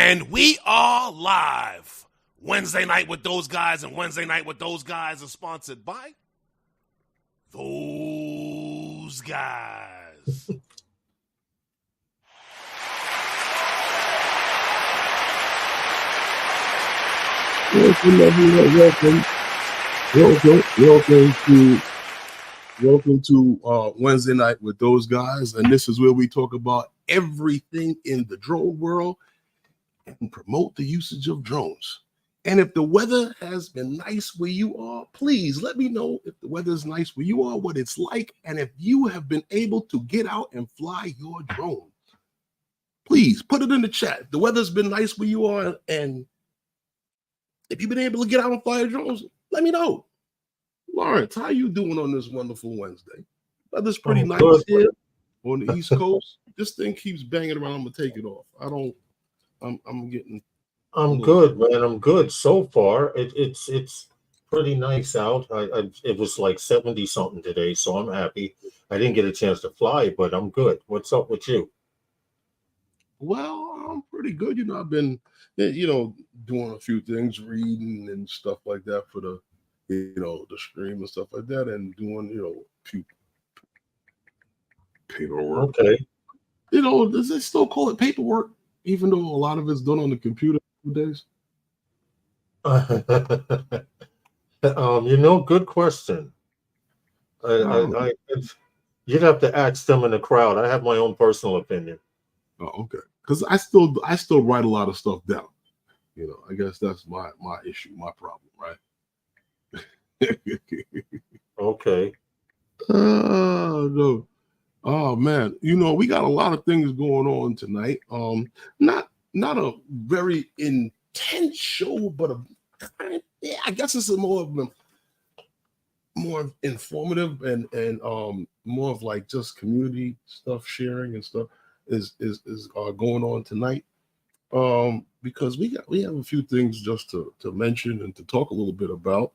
And we are live. Wednesday Night with Those Guys and Wednesday Night with Those Guys is sponsored by Those Guys. Welcome to Wednesday Night with Those Guys, and this is where we talk about everything in the drone world and promote the usage of drones. And if the weather has been nice where you are, please let me know if the weather is nice where you are, what it's like, and if you have been able to get out and fly your drone. Please put it in the chat. If the weather's been nice where you are, and if you've been able to get out and fly your drones, let me know. Lawrence, how you doing on this wonderful Wednesday? Weather's pretty nice here on the East Coast. This thing keeps banging around. I'm gonna take it off. I'm good, man. I'm good so far. It's pretty nice out. It was like 70 something today, so I'm happy. I didn't get a chance to fly, but I'm good. What's up with you? Well, I'm pretty good. I've been, doing a few things, reading and stuff like that for the, the stream and stuff like that, and doing, a few paperwork. Okay. Does they still call it paperwork, even though a lot of it's done on the computer nowadays? Good question. You'd have to ask them in the crowd. I have my own personal opinion. Oh, okay. Because I still write a lot of stuff down. I guess that's my issue, my problem, right? Okay. No. Oh man, we got a lot of things going on tonight. Not a very intense show, but I guess it's more informative and more of like just community stuff, sharing and stuff is going on tonight. Because we have a few things just to mention and to talk a little bit about.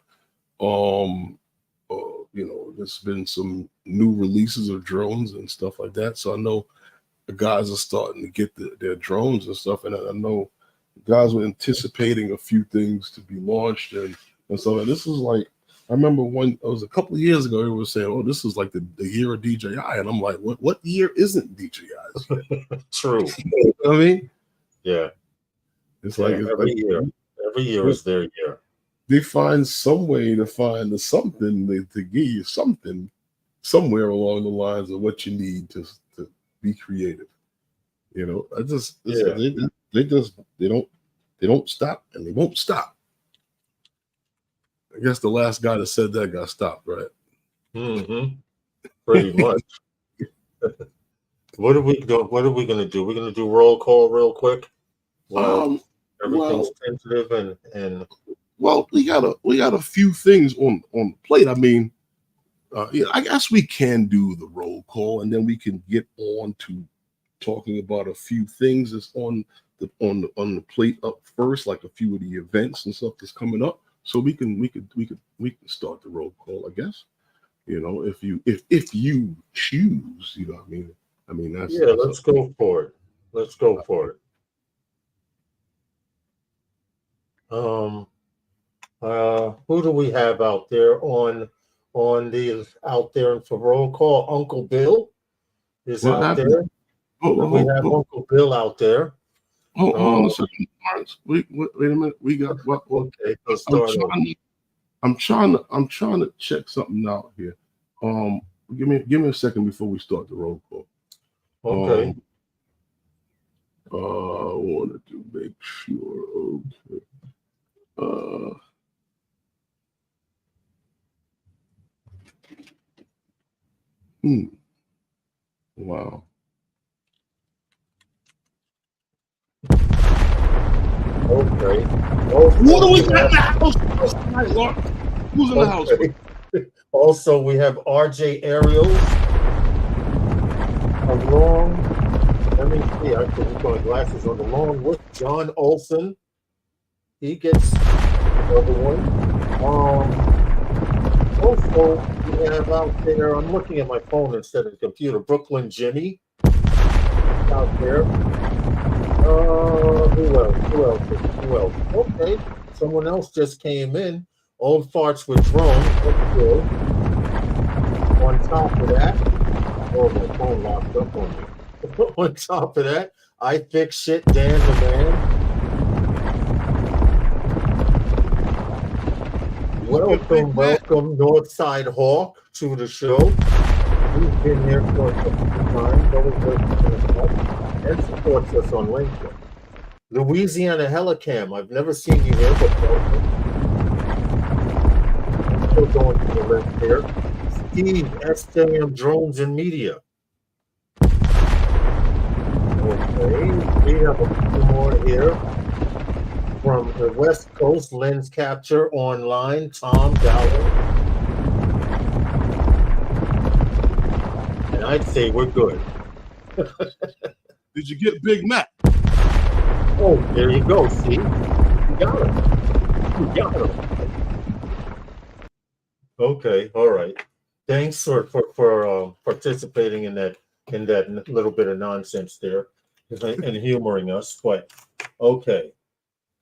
There's been some new releases of drones and stuff like that. So I know the guys are starting to get their drones and stuff. And I know guys were anticipating a few things to be launched and so. And this is like, I remember it was a couple of years ago, they were saying, oh, this is like the year of DJI. And I'm like, what year isn't DJI's? True. You know what I mean? Yeah. It's like every year is their year. They find some way to find something to give you something somewhere along the lines of what you need to be creative. They don't stop and they won't stop. I guess the last guy that said that got stopped, right? Mm-hmm. Pretty much. What are we going to do? We're going to do roll call real quick. Everything's tentative and. Well, we got a few things on the plate. I mean, I guess we can do the roll call, and then we can get on to talking about a few things that's on the plate up first, like a few of the events and stuff that's coming up. So we can start the roll call, I guess. If you choose, what I mean. Let's go for it. Let's go for it. Who do we have out there for roll call? Uncle Bill is out there. We have Uncle Bill out there. Hold on a second. Wait a minute. We got what? Okay, I'm trying to check something out here. Give me a second before we start the roll call. Okay. I wanted to make sure. Okay. Wow. Okay. Who do we got in the house? Who's in the house? Also, we have RJ Ariel. Along. Let me see. I put my glasses on. Along with John Olson. He gets another one. Also, we have out there, I'm looking at my phone instead of the computer, Brooklyn Jimmy out there. Who else? Who else? Who else? Okay, someone else just came in. Old farts with drones. That's good. On top of that, oh, my phone locked up on me. On top of that, I fix shit, Dan the man. Welcome, welcome, Northside Hawk, to the show. He's been here for some time. Always and supports us on LinkedIn. Louisiana Helicam. I've never seen you here, but I'm still going to the list here. Steve, SJM Drones and Media. Okay, we have a few more here. From the West Coast, Lens Capture Online, Tom Dowling. And I'd say we're good. Did you get Big Mac? Oh, there you go. See? You got it. You got it. Okay, all right. Thanks for participating in that little bit of nonsense there and humoring us. But okay.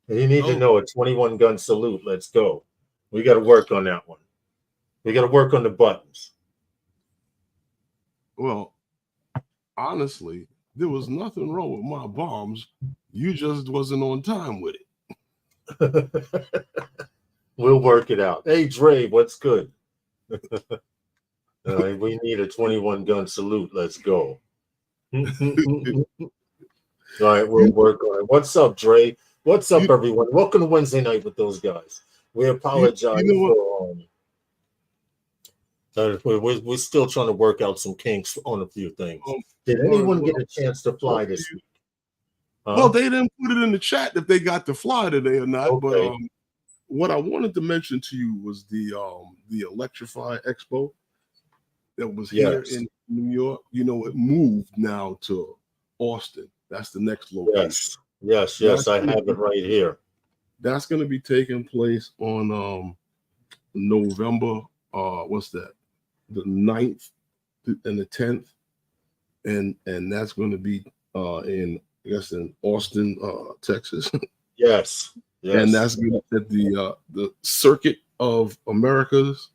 You need to know a 21 gun salute. Let's go. We got to work on that one. We got to work on the buttons. Well, honestly, there was nothing wrong with my bombs. You just wasn't on time with it. We'll work it out. Hey, Dre, what's good? We need a 21 gun salute. Let's go. All right, we'll work on it. What's up, Dre? What's up, everyone? Welcome to Wednesday Night with those guys. We apologize for we're still trying to work out some kinks on a few things. Did anyone get a chance to fly this week? Well, they didn't put it in the chat if they got to fly today or not. Okay. But what I wanted to mention to you was the ELECTRIFY EXPO that was here in New York. You know, it moved now to Austin. That's the next location. Yes, I have it right here. That's going to be taking place on November, what's that? The 9th and the 10th. And that's going to be in Austin, Texas. Yes. And that's going to be at the Circuit of Americas.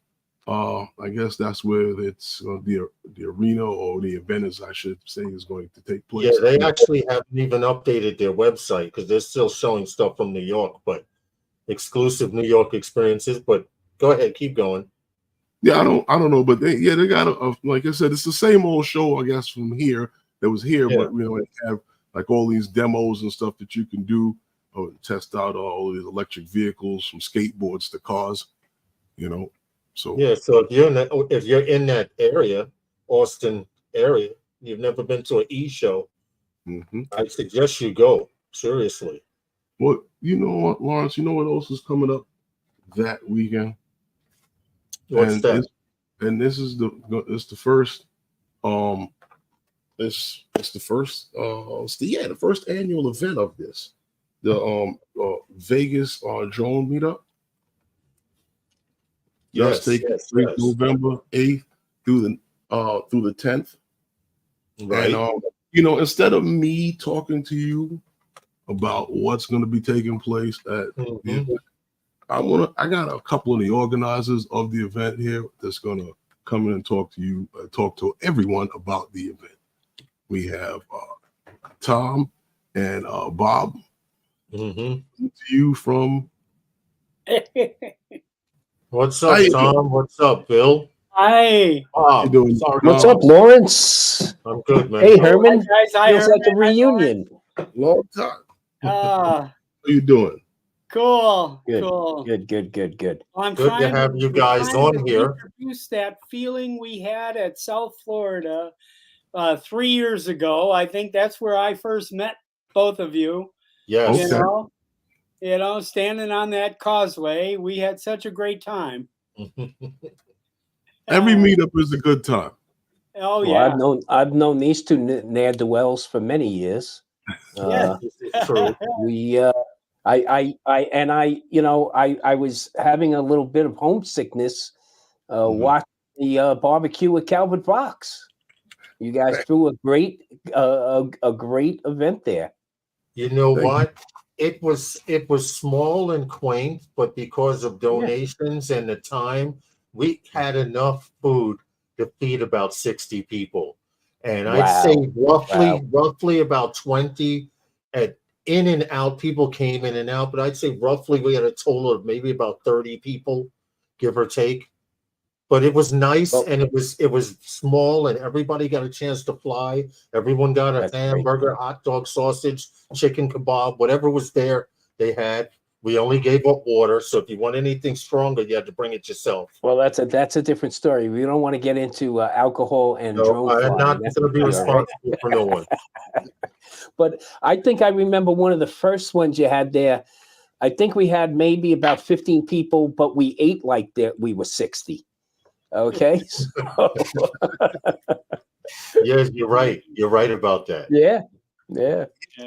I guess that's where it's the arena or the event, as I should say, is going to take place. Yeah, they actually haven't even updated their website because they're still showing stuff from New York, but exclusive New York experiences. But go ahead, keep going. Yeah, I don't know, but they got like I said, it's the same old show, I guess, from here that was here, but they have like all these demos and stuff that you can do or test out all these electric vehicles from skateboards to cars, So so if you're in that area, Austin area, you've never been to an e-show, I suggest you go. Seriously. Well, you know what, Lawrence? You know what else is coming up that weekend? What's that? This is the first. It's the first annual event of this, the Vegas drone meetup. That's taking place November 8th through the 10th. Right. And instead of me talking to you about what's going to be taking place at the event, I got a couple of the organizers of the event here that's going to come in and talk to you, talk to everyone about the event. We have Tom and Bob. To you from. What's up, Tom? What's up, Bill? Hi. Bob. What's up, Lawrence? I'm good, man. Hey, Herman. Hi, guys. Feels like a reunion. Long time. How you doing? Cool. Good. Cool. Good. Well, good to have you guys on here. Introduce that feeling we had at South Florida 3 years ago. I think that's where I first met both of you. Yes. Standing on that causeway, we had such a great time. Every meetup is a good time. Oh yeah. I've known these two ne'er-do-wells for many years. Yes. True. I was having a little bit of homesickness watching the barbecue with Calvin Fox. You guys threw a great event there. You know Thank what? It was small and quaint, but because of donations and the time, we had enough food to feed about 60 people. And I'd say roughly about 20 at in and out. People came in and out, but I'd say roughly we had a total of maybe about 30 people, give or take. But it was nice, and it was small, and everybody got a chance to fly. Everyone got a hamburger, hot dog, sausage, chicken kebab, whatever was there, they had. We only gave up water, so if you want anything stronger, you had to bring it yourself. Well, that's a different story. We don't want to get into alcohol and drone I'm flying. not going to be responsible for no one. But I think I remember one of the first ones you had there. I think we had maybe about 15 people, but we ate like that we were 60. Okay. Yes, you're right. You're right about that. Yeah.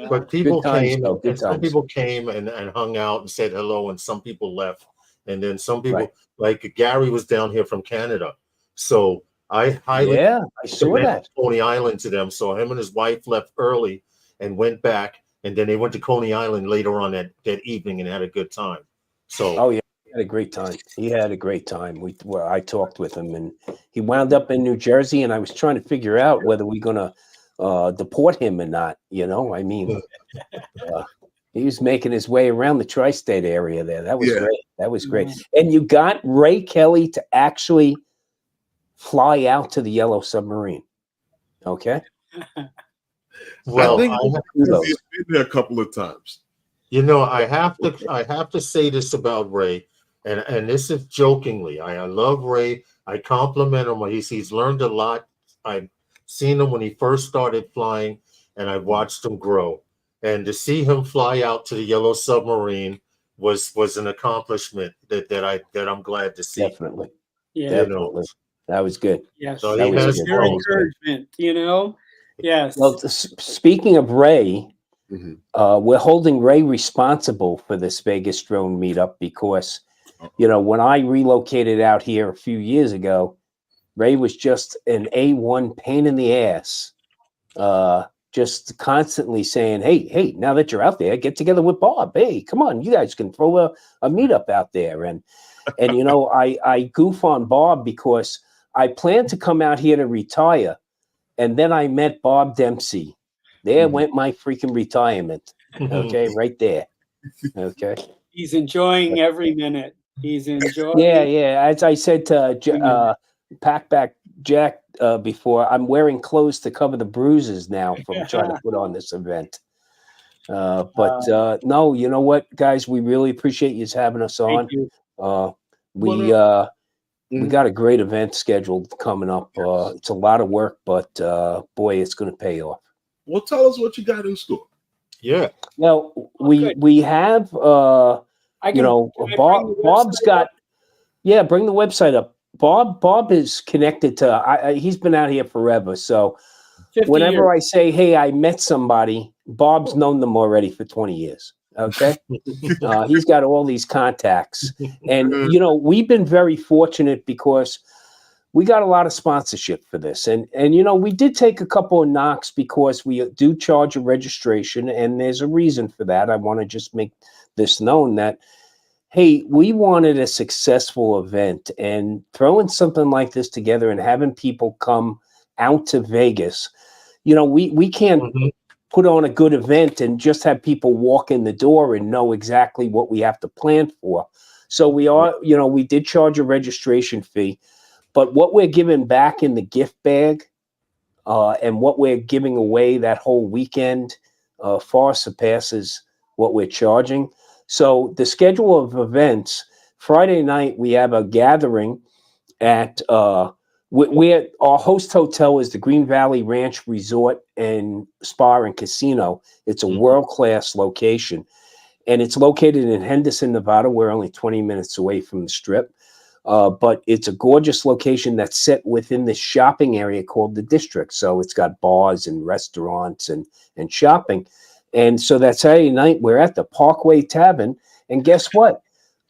But people times, came, though, and some people came and hung out and said hello, and some people left. And then some people, like Gary was down here from Canada. So I highly I saw that. Coney Island to them. So him and his wife left early and went back. And then they went to Coney Island later on that evening and had a good time. So he had a great time. He had a great time. I talked with him, and he wound up in New Jersey, and I was trying to figure out whether we're gonna deport him or not. You know, I mean, he was making his way around the tri-state area there. That was great. That was great. And you got Ray Kelly to actually fly out to the Yellow Submarine. Okay. Well, I think he's been there a couple of times. You know, I have to say this about Ray, and this is jokingly. I love Ray. I compliment him. He's learned a lot. I've seen him when he first started flying, and I've watched him grow. And to see him fly out to the Yellow Submarine was an accomplishment that I'm glad to see. Definitely. Yeah. Definitely. That was good. Yes. So That he was has your encouragement, you know? Yes. Well, speaking of Ray, we're holding Ray responsible for this Vegas drone meetup because, you know, when I relocated out here a few years ago, Ray was just an A1 pain in the ass, just constantly saying, hey, now that you're out there, get together with Bob. Hey, come on, you guys can throw a meetup out there. And you know, I goof on Bob because I planned to come out here to retire. And then I met Bob Dempsey. There went my freaking retirement. Okay, right there. Okay. He's enjoying every minute. He's enjoying. Yeah. As I said to Packback Jack before, I'm wearing clothes to cover the bruises now from trying to put on this event. But no, you know what, guys? We really appreciate you having us on. We got a great event scheduled coming up. It's a lot of work, but boy, it's going to pay off. Well, tell us what you got in store. Yeah. Well, we have Bob's got. Yeah, bring the website up. Bob is connected to. He's been out here forever, so whenever I say, "Hey, I met somebody," Bob's known them already for 20 years. Okay, he's got all these contacts, and you know, we've been very fortunate because we got a lot of sponsorship for this, and you know, we did take a couple of knocks because we do charge a registration, and there's a reason for that. I want to just make this known that, hey, we wanted a successful event, and throwing something like this together and having people come out to Vegas, you know, we can't put on a good event and just have people walk in the door and know exactly what we have to plan for. So we are, you know, we did charge a registration fee, but what we're giving back in the gift bag and what we're giving away that whole weekend far surpasses what we're charging. So the schedule of events, Friday night, we have a gathering at where our host hotel is the Green Valley Ranch Resort and Spa and Casino. It's a world-class location, and it's located in Henderson, Nevada. We're only 20 minutes away from the Strip, but it's a gorgeous location that's set within this shopping area called the District. So it's got bars and restaurants and shopping. And so that Saturday night, we're at the Parkway Tavern, and guess what?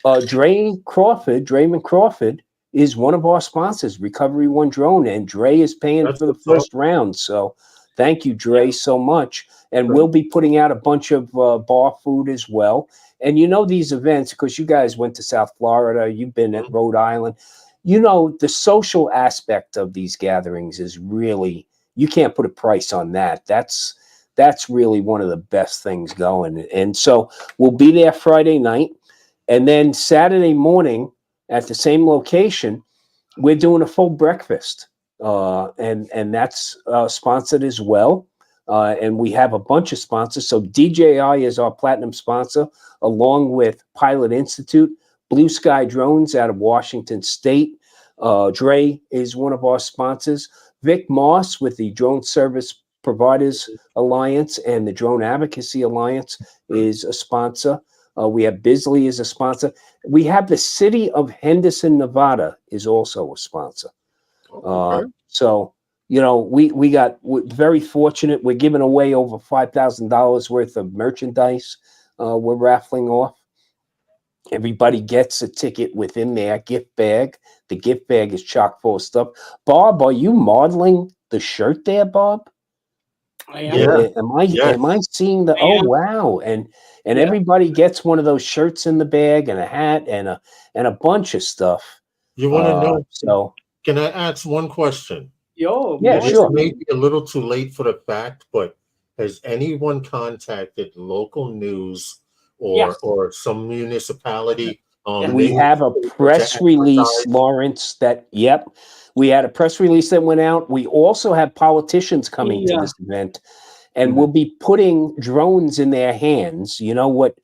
Draymond Crawford, is one of our sponsors, Recovery One Drone, and Dre is paying for the first round. So Thank you, Dre, so much. And we'll be putting out a bunch of bar food as well. And you know these events, because you guys went to South Florida, you've been at Rhode Island. You know, the social aspect of these gatherings is really, you can't put a price on that. That's really one of the best things going. And so we'll be there Friday night. And then Saturday morning at the same location, we're doing a full breakfast. And that's sponsored as well. And we have a bunch of sponsors. So DJI is our platinum sponsor, along with Pilot Institute, Blue Sky Drones out of Washington State. Dre is one of our sponsors. Vic Moss with the Drone Service Providers Alliance and the Drone Advocacy Alliance is a sponsor. We have Bisley as a sponsor. We have the city of Henderson, Nevada is also a sponsor. So, you know, we're very fortunate. We're giving away over $5,000 worth of merchandise. We're raffling off. Everybody gets a ticket within their gift bag. The gift bag is chock full of stuff. Bob, are you modeling the shirt there, Bob? I am. Am I seeing the? Oh wow! And everybody gets one of those shirts in the bag and a hat and a bunch of stuff. You want to know? So can I ask one question? Yo, yeah, This sure. may be a little too late for the fact, but has anyone contacted local news or some municipality? We have a press release, Lawrence. We had a press release that went out. We also have politicians coming to this event, and we'll be putting drones in their hands. You know what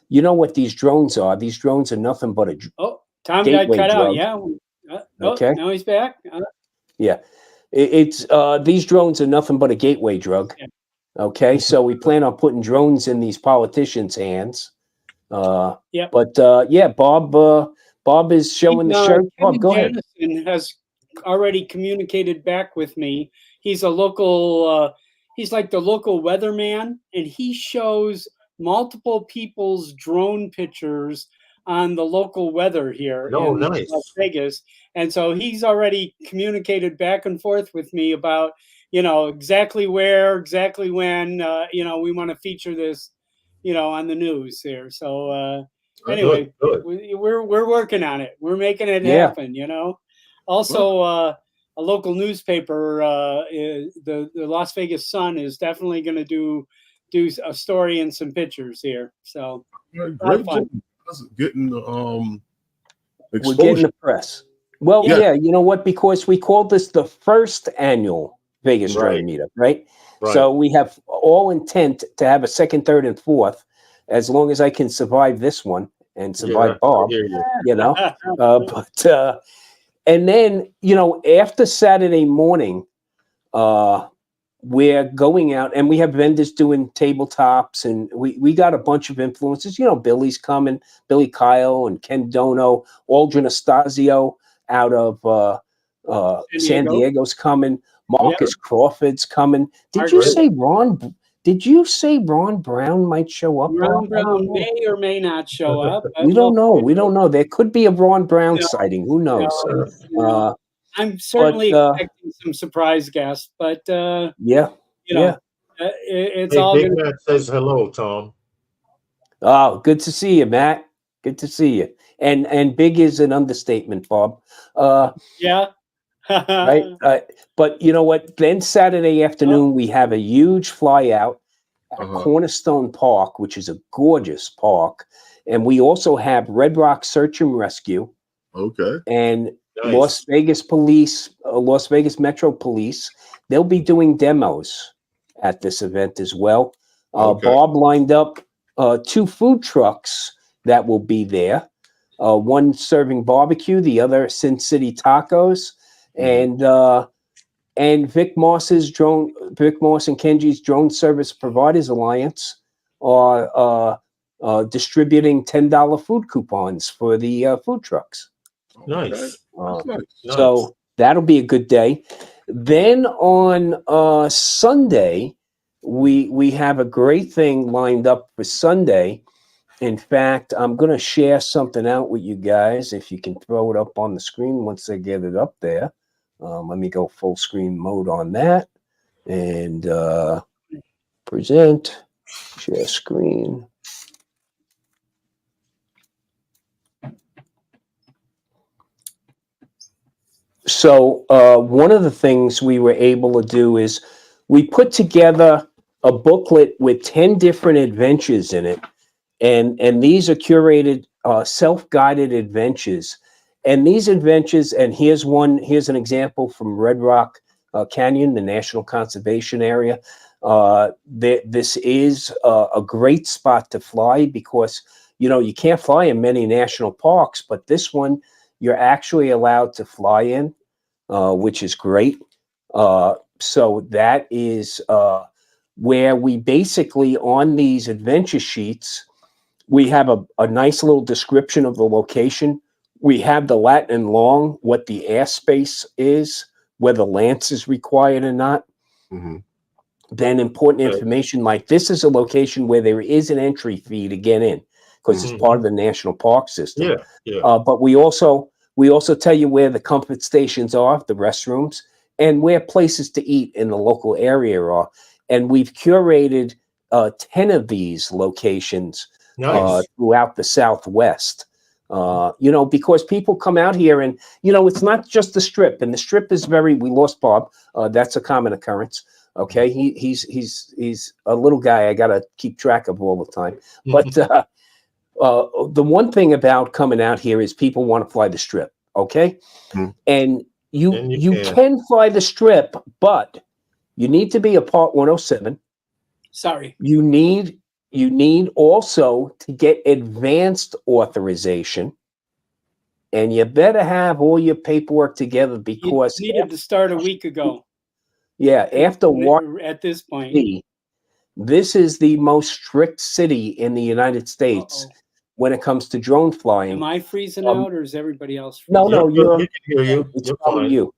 these drones are? These drones are nothing but a Tom got cut out. Yeah. Okay. Now he's back. Yeah. It's these drones are nothing but a gateway drug. Yeah. Okay, so we plan on putting drones in these politicians' hands. But Bob is showing the shirt. Bob, go ahead. Has already communicated back with me. He's a local. He's like the local weatherman, and he shows multiple people's drone pictures on the local weather here in Las Vegas. And so he's already communicated back and forth with me about, you know, exactly where, exactly when, you know, we want to feature this, you know, on the news here. So anyway, good. We're working on it. We're making it happen, you know. Also, a local newspaper, the Las Vegas Sun, is definitely going to do a story and some pictures here. So great job. Getting we're getting the press. Well, yeah, you know what? Because we called this the first annual Vegas Drone Meetup, right? So we have all intent to have a second, third, and fourth, as long as I can survive this one and survive Bob, you know. And then, you know, after Saturday morning, we're going out and we have vendors doing tabletops, and we got a bunch of influencers. You know, Billy's coming, Billy Kyle and Ken Dono, Aldrin Astasio out of San Diego's coming. Marcus Crawford's coming. Did you say Ron Brown might show up? Ron Brown may or may not show up. We don't know. We don't know. There could be a Ron Brown sighting. Who knows? I'm certainly expecting some surprise guests, but you know, it's all Big good. Matt says hello, Tom. Oh, good to see you, Matt. Good to see you. And big is an understatement, Bob. Right. But you know what? Then Saturday afternoon, we have a huge fly out at Cornerstone Park, which is a gorgeous park. And we also have Red Rock Search and Rescue. Okay. And Las Vegas Police, Las Vegas Metro Police. They'll be doing demos at this event as well. Bob lined up 2 food trucks that will be there. One serving barbecue, the other Sin City tacos. And Vic Moss and Kenji's Drone Service Providers Alliance are distributing $10 food coupons for the food trucks. Nice. So that'll be a good day. Then on Sunday, we have a great thing lined up for Sunday. In fact, I'm going to share something out with you guys. If you can throw it up on the screen once I get it up there. Let me go full screen mode on that. And present, share screen. So one of the things we were able to do is we put together a booklet with 10 different adventures in it. And these are curated self-guided adventures. And these adventures, and here's an example from Red Rock Canyon, the National Conservation Area. This is a great spot to fly because, you can't fly in many national parks, but this one you're actually allowed to fly in, which is great. So that is where we basically, on these adventure sheets, we have a nice little description of the location. We have the lat and long, what the airspace is, whether lance is required or not. Mm-hmm. Then important information like this is a location where there is an entry fee to get in because it's part of the national park system. But we also tell you where the comfort stations are, the restrooms, and where places to eat in the local area are. And we've curated 10 of these locations throughout the Southwest. Because people come out here and, it's not just the Strip. And the Strip is we lost Bob. That's a common occurrence. Okay. He's a little guy I got to keep track of all the time. But the one thing about coming out here is people want to fly the Strip. Okay. And you can fly the Strip, but you need to be a Part 107. Sorry. You need also to get advanced authorization, and you better have all your paperwork together because you needed to start a week ago. Yeah, after at this point, this is the most strict city in the United States when it comes to drone flying. Am I freezing out, or is everybody else freezing? No, we can hear you. It's probably you.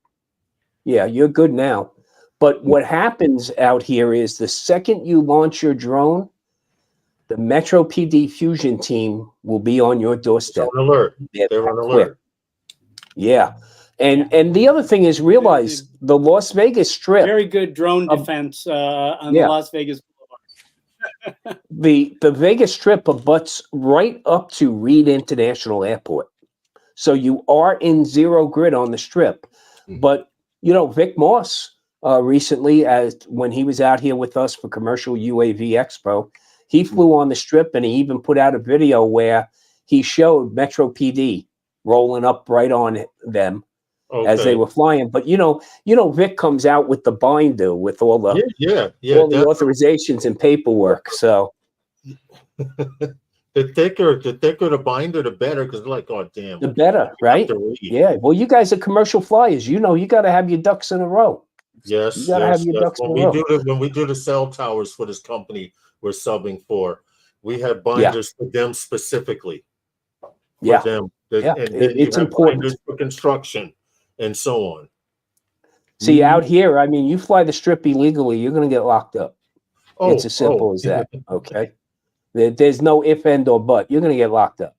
Yeah, you're good now. But what happens out here is the second you launch your drone, the Metro PD Fusion team will be on your doorstep. On alert. They're on alert. Yeah. And the other thing is realize the Las Vegas Strip. Very good drone defense on the Las Vegas Boulevard. the Vegas Strip abuts right up to Reed International Airport. So you are in zero grid on the Strip. But, Vic Moss recently, when he was out here with us for Commercial UAV Expo, he flew on the Strip and he even put out a video where he showed Metro PD rolling up right on them as they were flying. But Vic comes out with the binder with all the all the authorizations and paperwork. So the thicker the binder, the better, because like, oh damn, the better, right? Yeah. Well, you guys are commercial flyers. You got to have your ducks in a row. Yes, you got to have your ducks in a row. When we do the cell towers for this company we're subbing for, we have binders for them specifically. For them. And it's important for construction and so on. See, out here, I mean, you fly the Strip illegally, you're going to get locked up. It's as simple as that. Okay. There's no if, and, or but. You're going to get locked up.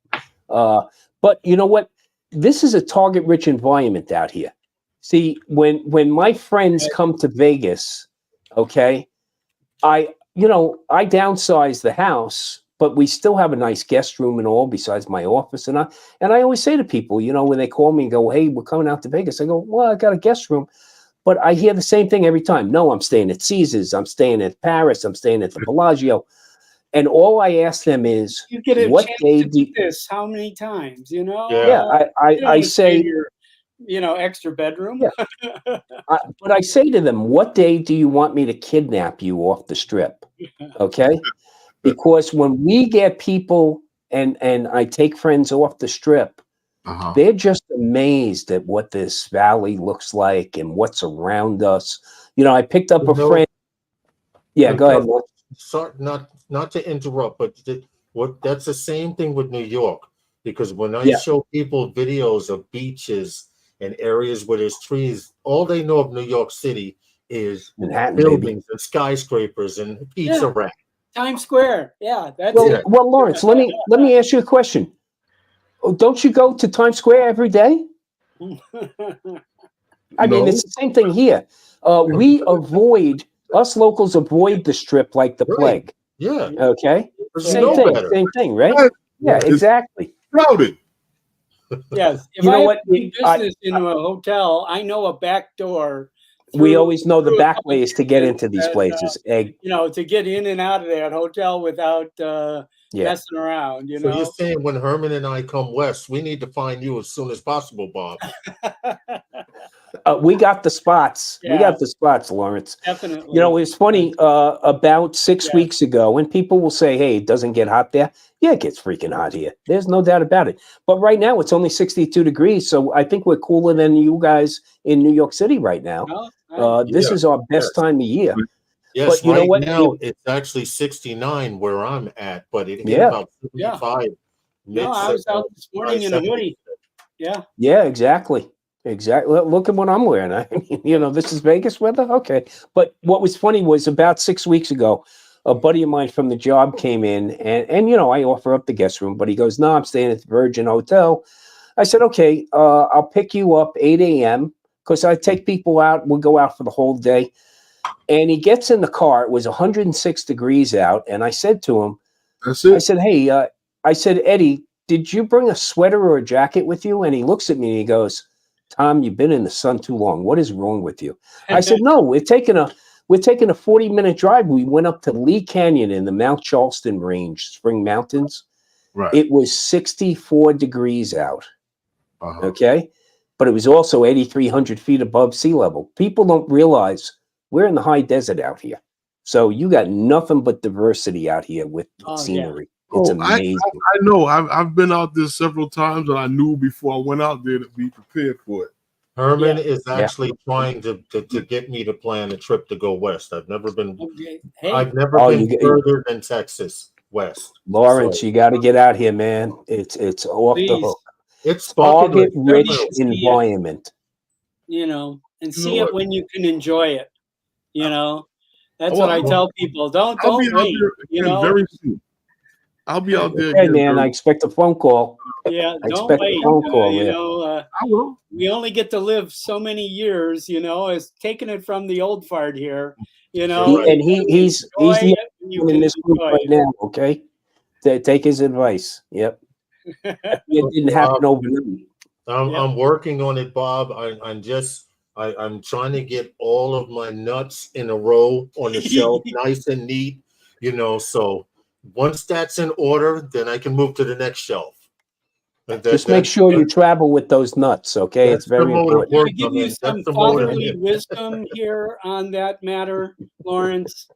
But you know what? This is a target-rich environment out here. See, when my friends come to Vegas, okay, I downsized the house, but we still have a nice guest room and all besides my office. And I always say to people, when they call me and go, hey, we're coming out to Vegas, I go, well, I got a guest room. But I hear the same thing every time. No, I'm staying at Caesars. I'm staying at Paris. I'm staying at the Bellagio. And all I ask them is, you get a what chance day to do this how many times, Yeah, I say, extra bedroom. But I say to them, what day do you want me to kidnap you off the Strip? Okay? Because when we get people and I take friends off the Strip, they're just amazed at what this valley looks like and what's around us. I picked up a friend. Yeah, go ahead. Sorry, not to interrupt, but that's the same thing with New York. Because when I show people videos of beaches and areas where there's trees, all they know of New York City is Manhattan, buildings and skyscrapers and pizza racks. Times Square. Yeah, that's it. Well, Lawrence, let me ask you a question. Don't you go to Times Square every day? I mean, it's the same thing here. We avoid Us locals avoid the strip like the plague. Yeah. Okay. Because you Same know thing. better. Same thing, right? Right. Yeah, It's exactly. crowded. Yes. If You know I what? do business in a hotel, I know a back door. We always know the through a back couple ways to get kitchens into these and, places. you know, to get in and out of that hotel without Yeah. messing around, you So you're know. saying when Herman and I come west, we need to find you as soon as possible, Bob. We got the spots. We Yeah. got the spots, Lawrence. Definitely. You know, it's funny. About 6 Yeah. weeks ago, when people will say, "Hey, it doesn't get hot there," yeah, it gets freaking hot here. There's no doubt about it. But right now, it's only 62 degrees, so I think we're cooler than you guys in New York City right now. This Yeah. is our best time of year. Yes, But you know right what? now it's actually 69 where I'm at, but it hit Yeah. about 75. No, I was out this morning in a hoodie. Yeah. Yeah, exactly. Exactly. Look at what I'm wearing. I mean, you know, this is Vegas weather. Okay. But what was funny was about 6 weeks ago, a buddy of mine from the job came in and you know, I offer up the guest room, but he goes, "No, I'm staying at the Virgin Hotel." I said, "Okay, I'll pick you up 8 a.m. because I take people out. We'll go out for the whole day." And he gets in the car. It was 106 degrees out. And I said to him, That's it. I said, "Hey, I said, Eddie, did you bring a sweater or a jacket with you?" And he looks at me and he goes, "Tom, you've been in the sun too long. What is wrong with you?" I said, "No, we're taking a 40-minute drive. We went up to Lee Canyon in the Mount Charleston range, Spring Mountains. Right. It was 64 degrees out. Uh-huh. Okay. But it was also 8,300 feet above sea level. People don't realize we're in the high desert out here. So you got nothing but diversity out here with scenery. It's amazing. I know. I've been out there several times, and I knew before I went out there to be prepared for it. Herman is actually trying to get me to plan a trip to go west. I've never been I've never been further than Texas west. Lawrence, So, you got to get out here, man. It's off the hook. It's target rich environment. You know, and see it when you can enjoy it. You know, that's what I tell people. Don't wait. You know, very soon. I'll be out there. Hey, man, I expect a phone call. Yeah, I don't expect wait. a phone call. You Yeah. know, I will. We only get to live so many years. You know, it's taking it from the old fart here. You know, he's the in this group right now. Okay, take his advice. Yep. It didn't happen overnight. I'm working on it, Bob. I'm trying to get all of my nuts in a row on the shelf, nice and neat. You know, so once that's in order, then I can move to the next shelf. Just make sure you travel with those nuts, okay? It's very important. To give you some fatherly wisdom here on that matter, Lawrence,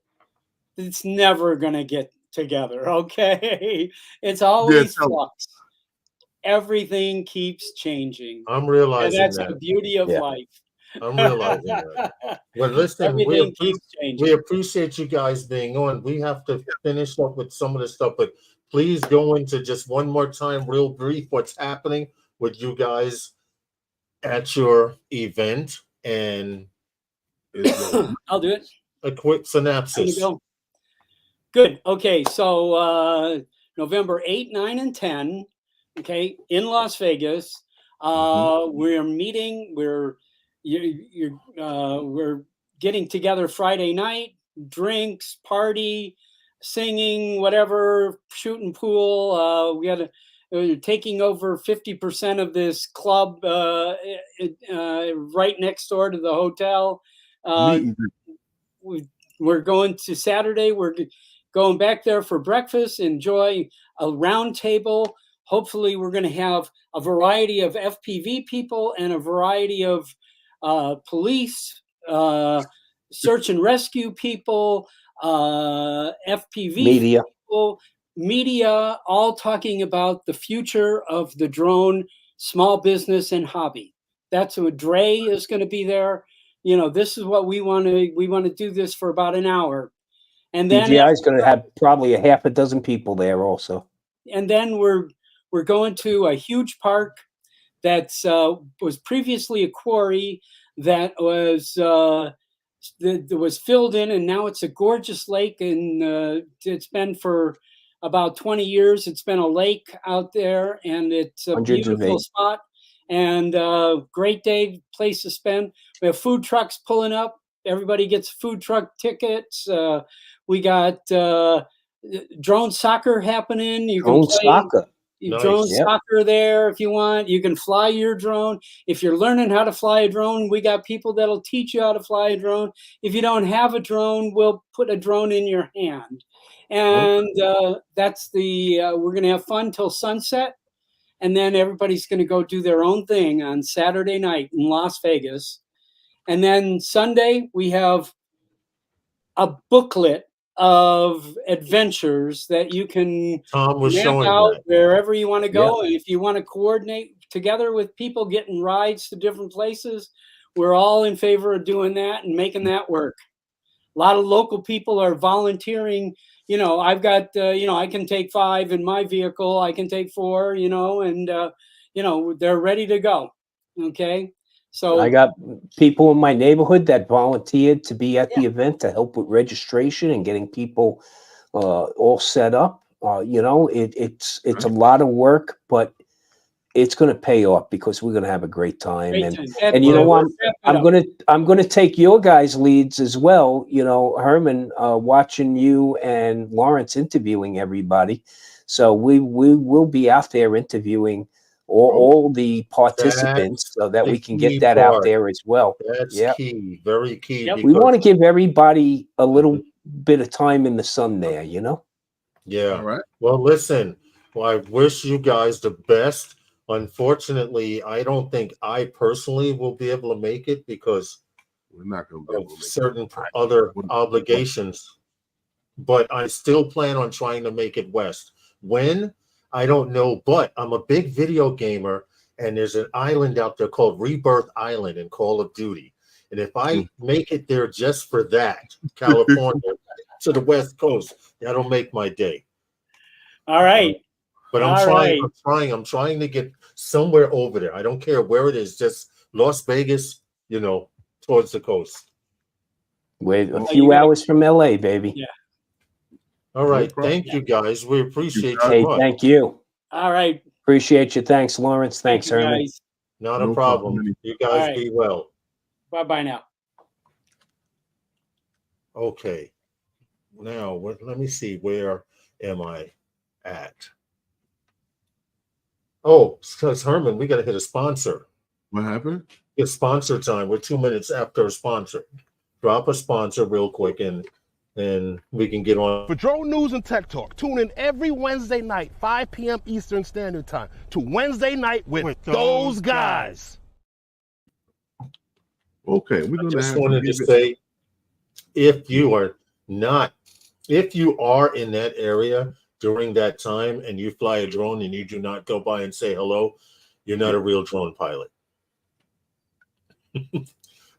it's never going to get together, okay? It's always flux. Everything keeps changing. I'm realizing and that's that. the beauty of life. I'm realizing that. Well, listen, we appreciate you guys being on. We have to finish up with some of the stuff, but please go into just one more time, real brief, what's happening with you guys at your event, and I'll do it. A quick synopsis. Good. Okay, so November 8, 9, and 10, okay, in Las Vegas. We're meeting. We're getting together Friday night, drinks, party, singing, whatever, shooting pool. We're taking over 50% of this club right next door to the hotel. We're going to Saturday. We're going back there for breakfast, enjoy a round table. Hopefully, we're going to have a variety of FPV people and a variety of police, search and rescue people, FPV people, media, all talking about the future of the drone, small business and hobby. That's what Dre is going to be there. You know, this is what we want to do this for about an hour. And then DJI is going to have probably a half a dozen people there also. And then we're going to a huge park that was previously a quarry that was filled in, and now it's a gorgeous lake. And it's been for about 20 years. It's been a lake out there, and it's a beautiful spot and great day, place to spend. We have food trucks pulling up Everybody gets food truck tickets. We got drone soccer happening. You can Drone play soccer. drone Nice. Yep. soccer there if you want. You can fly your drone. If you're learning how to fly a drone, we got people that'll teach you how to fly a drone. If you don't have a drone, we'll put a drone in your hand. And that's we're going to have fun till sunset. And then everybody's going to go do their own thing on Saturday night in Las Vegas. And then Sunday, we have a booklet of adventures that you can Tom was map showing out that. wherever you want to go. And if you want to coordinate together with people getting rides to different places, we're all in favor of doing that and making that work. A lot of local people are volunteering. You know, I've got, I can take 5 in my vehicle. I can take 4, and, they're ready to go. Okay. So I got people in my neighborhood that volunteered to be at the event to help with registration and getting people all set up. It's a lot of work, but it's going to pay off because we're going to have a great time. And you know what? I'm going to take your guys' leads as well. You know, Herman, watching you and Lawrence interviewing everybody. So we will be out there interviewing all the participants so that we can get that out there as well. That's key, very key. Yep. We want to give everybody a little bit of time in the sun there, you know? Yeah. All right. Well, listen, I wish you guys the best. Unfortunately, I don't think I personally will be able to make it because we're not going to be able to make certain other obligations. But I still plan on trying to make it west. When? I don't know, but I'm a big video gamer, and there's an island out there called Rebirth Island in Call of Duty. And if I make it there just for that, California to the West Coast, that'll make my day. All right. But I'm trying to get somewhere over there. I don't care where it is, just Las Vegas, towards the coast. We're a few hours from LA, baby. Yeah. All right. Thank you, guys. We appreciate you much. Thank you. All right. Appreciate you. Thanks, Lawrence. Thanks, Herman. Guys. Not a problem. You guys be well. Bye-bye now. Okay. Now, let me see. Where am I at? Oh, because Herman, we got to hit a sponsor. What happened? It's sponsor time. We're 2 minutes after a sponsor. Drop a sponsor real quick and we can get on. For drone news and tech talk, tune in every Wednesday night, 5 p.m. Eastern Standard Time, to Wednesday Night with those guys. Okay, we're going to just wanted to say, if you are in that area during that time and you fly a drone and you do not go by and say hello, you're not a real drone pilot.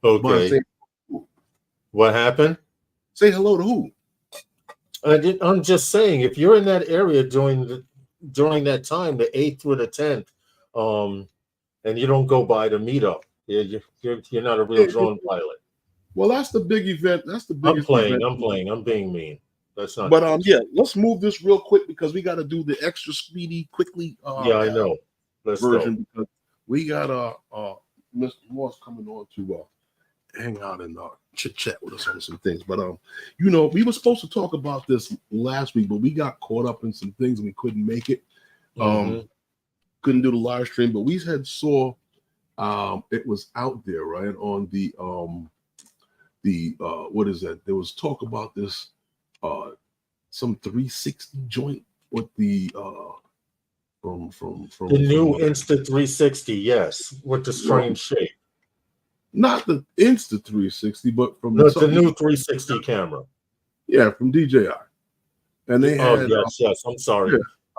Okay. What happened? Say hello to who? I'm just saying, if you're in that area during that time, the 8th through the 10th, and you don't go by the meetup, you're not a real drone pilot. Well, that's the big event. That's the biggest. I'm playing. I'm being mean. That's not. But let's move this real quick because we got to do the extra speedy quickly. I know. Let's version go. Because we got Mr. Moss coming on to hang out and chit chat with us on some things. But we were supposed to talk about this last week, but we got caught up in some things and we couldn't make it. Couldn't do the live stream, but we saw it was out there, right, on the what is that? There was talk about this some 360 joint with the from the new Insta360, yes, with the strange shape. Not the Insta360, but from the new 360 camera. Yeah, from DJI. And they had yes. I'm sorry.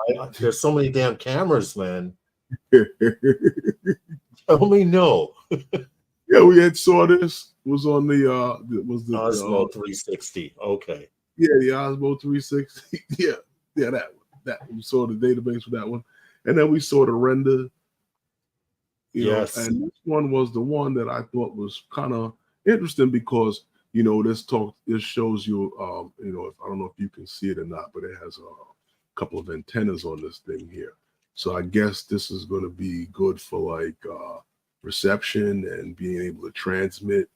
Yeah. There's so many damn cameras, man. Tell me no. Yeah, we had saw this. It was on the Osmo 360. Okay. Yeah, the Osmo 360. yeah, that we saw the database for that one, and then we saw the render. Yes, and this one was the one that I thought was kind of interesting because this shows you I don't know if you can see it or not, but it has a couple of antennas on this thing here. So I guess this is going to be good for like reception and being able to transmit.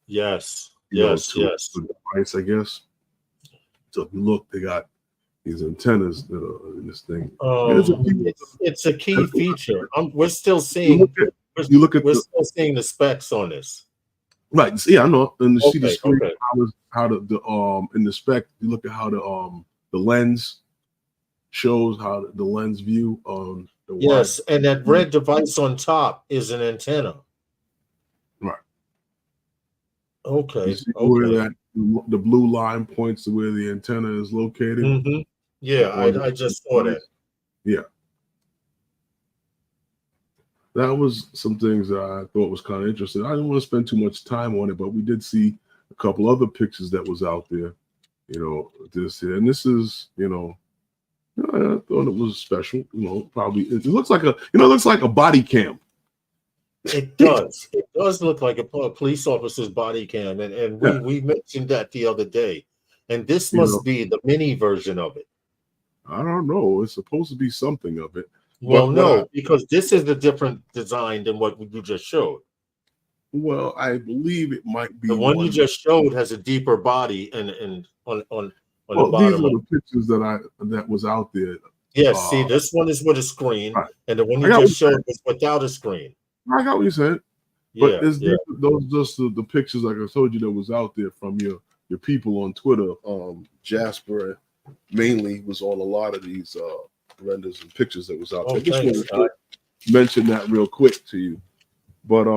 Yes. Yes, to the device, I guess. So if you look, they got these antennas that are in this thing. It's a key feature. We're still You seeing look at we're still seeing the specs on this. right. Yeah, I know. And you see the screen, Okay. how the in the spec, you look at how the lens shows how the lens view on the Yes, and that red device on top is an antenna. Right. Okay. You see where that the blue line points to where the antenna is located? Mm-hmm. Yeah, I just saw that. Yeah. That was some things that I thought was kind of interesting. I didn't want to spend too much time on it, but we did see a couple other pictures that was out there, this here. And this is, I thought it was special, probably it looks like a body cam. It does. It does look like a police officer's body cam. And we mentioned that the other day. And this must be the mini version of it. I don't know. It's supposed to be something of it. Well, no, because this is a different design than what you just showed. Well, I believe it might be the one you just showed has a deeper body and on the bottom. These are the pictures that was out there. Yes, see, this one is with a screen, right. and the one you just showed was without a screen. I got what you said. Yeah, but those just the pictures, like I told you, that was out there from your people on Twitter. Jasper mainly was on a lot of these renders and pictures that was out there. Just wanted to mention that real quick to you. But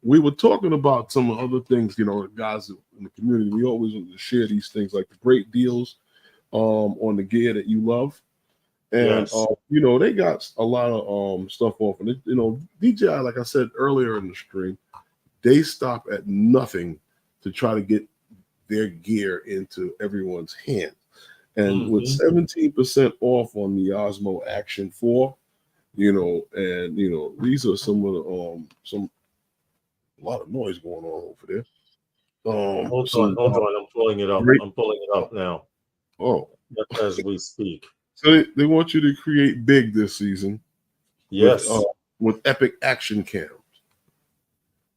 we were talking about some other things, guys in the community. We always want to share these things, like the great deals on the gear that you love. And they got a lot of stuff off. And DJI, like I said earlier in the stream, they stop at nothing to try to get their gear into everyone's hand. And with 17% off on the Osmo Action 4, these are some of the a lot of noise going on over there. Hold on, I'm pulling it up. I'm pulling it up now. Oh, as we speak. So they want you to create big this season. Yes, with epic action cams.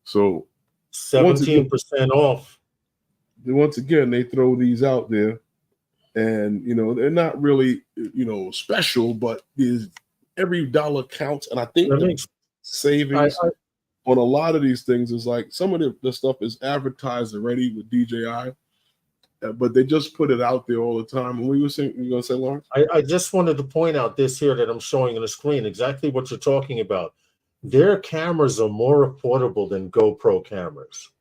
So 17% off. Once again, they throw these out there. And they're not really special, but every dollar counts. And I think the savings on a lot of these things is like some of the stuff is advertised already with DJI, but they just put it out there all the time. And we were saying, you gonna say, Lawrence? I just wanted to point out this here that I'm showing on the screen, exactly what you're talking about. Their cameras are more affordable than GoPro cameras.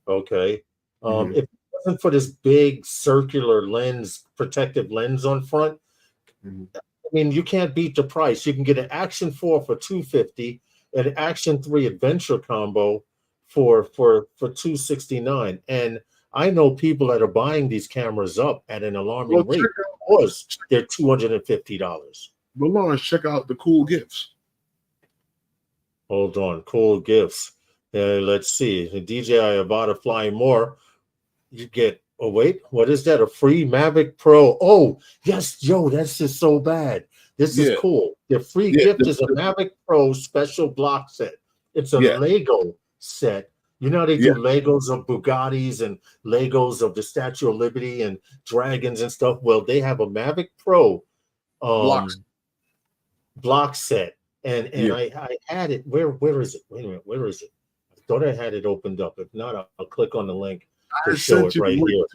Okay, if it wasn't for this big circular lens, protective lens on front, I mean, you can't beat the price. You can get an Action 4 for $250, an Action 3 Adventure combo for $269. And I know people that are buying these cameras up at an alarming rate because they're $250. But Lawrence, check out the cool gifts. Hold on, cool gifts. Let's see. The DJI Avata Fly More. You get, oh wait, what is that? A free Mavic Pro. Oh, yes, Joe, that's just so bad. This is cool. The free gift is a Mavic Pro special block set. It's a Lego set. You know, they do Legos of Bugattis and Legos of the Statue of Liberty and dragons and stuff. Well, they have a Mavic Pro block set. And I had it. Where is it? Wait a minute. Where is it? I thought I had it opened up. If not, I'll click on the link to show it right here.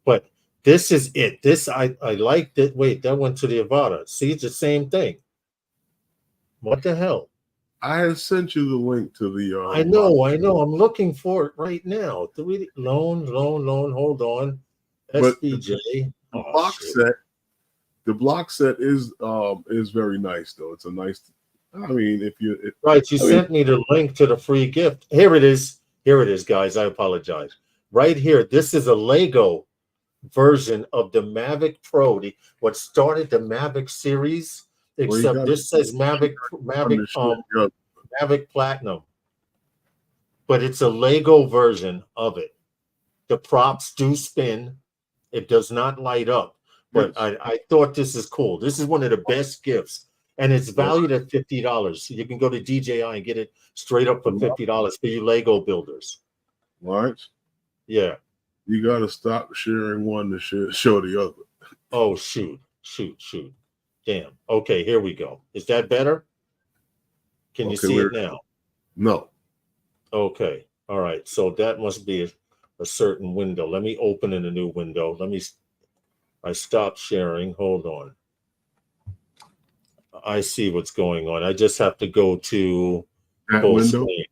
But this is it. This I liked it. Wait, that went to the Avata. See, it's the same thing. What the hell? I had sent you the link to the. I know. I'm looking for it right now. Loan. Hold on. SBJ. The block set is very nice though. It's a nice. I mean, you sent me the link to the free gift. Here it is. Here it is, guys. I apologize. Right here. This is a Lego version of the Mavic Pro. What started the Mavic series. Except this says Mavic Platinum, but it's a Lego version of it. The props do spin. It does not light up, but I thought this is cool. This is one of the best gifts, and it's valued at $50. So you can go to DJI and get it straight up for $50 for you Lego builders. Right. Yeah. You got to stop sharing one to show the other. Oh, shoot. Damn. Okay, here we go. Is that better? Can you see it now? No. Okay. All right. So that must be a certain window. Let me open in a new window. I stopped sharing. Hold on. I see what's going on. I just have to go to that full window. screen.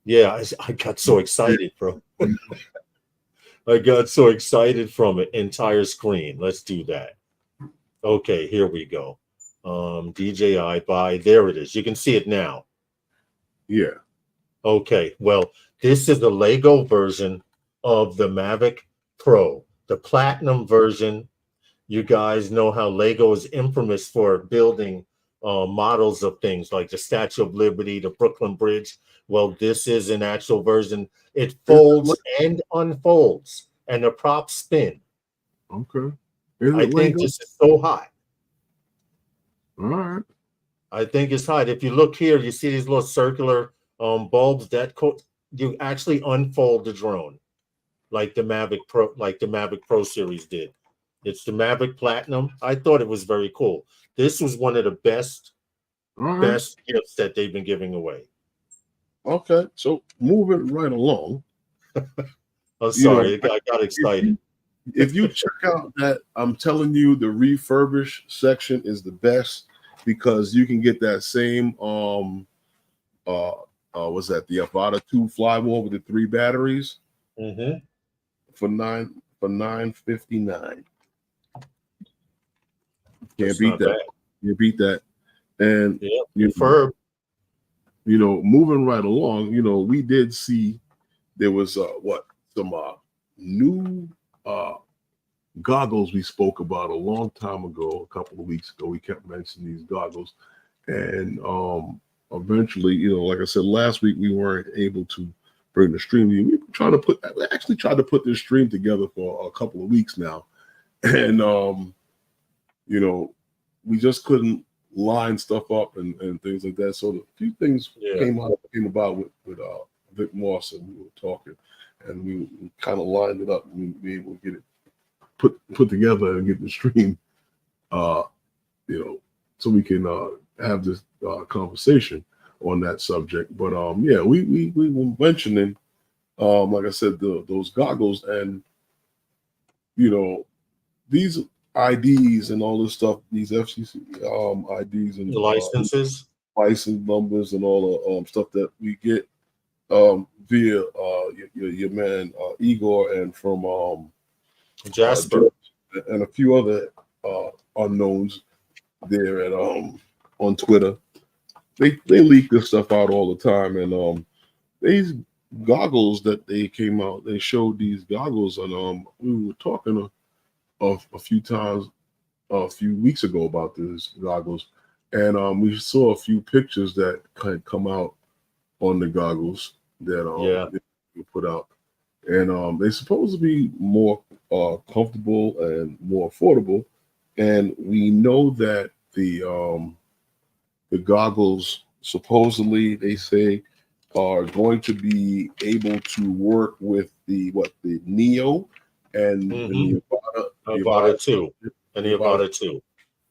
Yeah, I got so excited, bro. I got so excited from it. Entire screen. Let's do that. Okay, here we go. DJI by, there it is. You can see it now. Yeah. Okay, well, this is the Lego version of the Mavic Pro, the platinum version. You guys know how Lego is infamous for building models of things like the Statue of Liberty, the Brooklyn Bridge. Well, this is an actual version. It folds and unfolds, and the props spin. Okay. I think this is so hot. All right. I think it's hot. If you look here, you see these little circular bulbs that you actually unfold the drone, like the Mavic Pro series did. It's the Mavic Platinum. I thought it was very cool. This was one of the best gifts that they've been giving away. Okay, so moving right along. I'm sorry, I got excited. If you check out that, I'm telling you, the refurbish section is the best because you can get that same was that the Avata 2 flywall with the 3 batteries for $959. Can't beat that. You beat that. And moving right along, we did see there was some new goggles we spoke about a long time ago, a couple of weeks ago. We kept mentioning these goggles, and eventually, like I said last week, we weren't able to bring the stream. We actually tried to put this stream together for a couple of weeks now, and we just couldn't line stuff up and things like that. So a few things came about with Vic Moss, and we were talking, and we kind of lined it up, and we were able to get it put together and get the stream, so we can have this conversation on that subject. But we were mentioning, like I said, those goggles, and these IDs and all this stuff, these FCC IDs and license numbers and all the stuff that we get via your man Igor and from Jasper and a few other unknowns there at on Twitter. They leak this stuff out all the time, and these goggles that they came out, they showed these goggles, and we were talking a few times a few weeks ago about these goggles, and we saw a few pictures that had come out on the goggles that they put out, and they're supposed to be more comfortable and more affordable, and we know that the goggles supposedly, they say, are going to be able to work with the Neo and the Avata 2 and the Avata 2.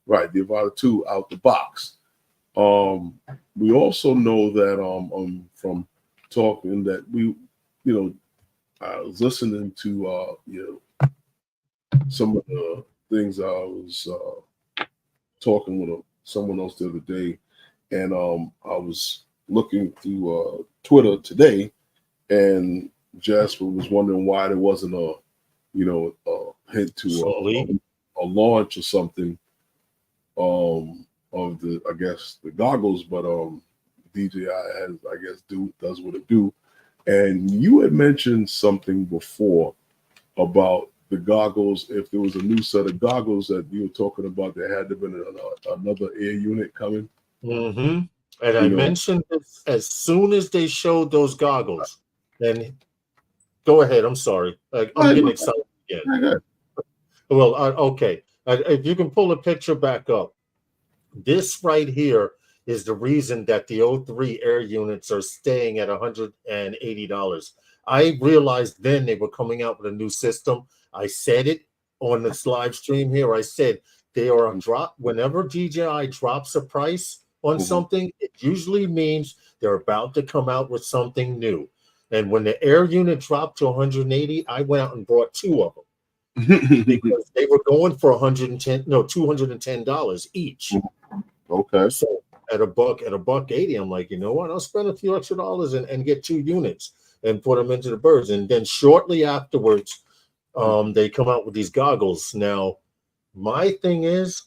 Right, the Avata 2 out the box. We also know that from talking that I was listening to some of the things I was talking with someone else the other day, and I was looking through Twitter today, and Jasper was wondering why there wasn't a hint to a launch or something of the, I guess, the goggles, but DJI has, I guess, does what it do. And you had mentioned something before about the goggles. If there was a new set of goggles that you were talking about, there had to have been another air unit coming. And I mentioned this as soon as they showed those goggles. And go ahead. I'm sorry. I'm getting excited again. Well, okay. If you can pull the picture back up, this right here is the reason that the O3 air units are staying at $180. I realized then they were coming out with a new system. I said it on this live stream here. I said they are on drop. Whenever DJI drops a price on something, it usually means they're about to come out with something new. And when the Air unit dropped to 180, I went out and bought 2 of them because they were going for $210 each. Okay. So at a buck 80, I'm like, you know what? I'll spend a few extra dollars and get 2 units and put them into the birds. And then shortly afterwards, they come out with these goggles. Now, my thing is,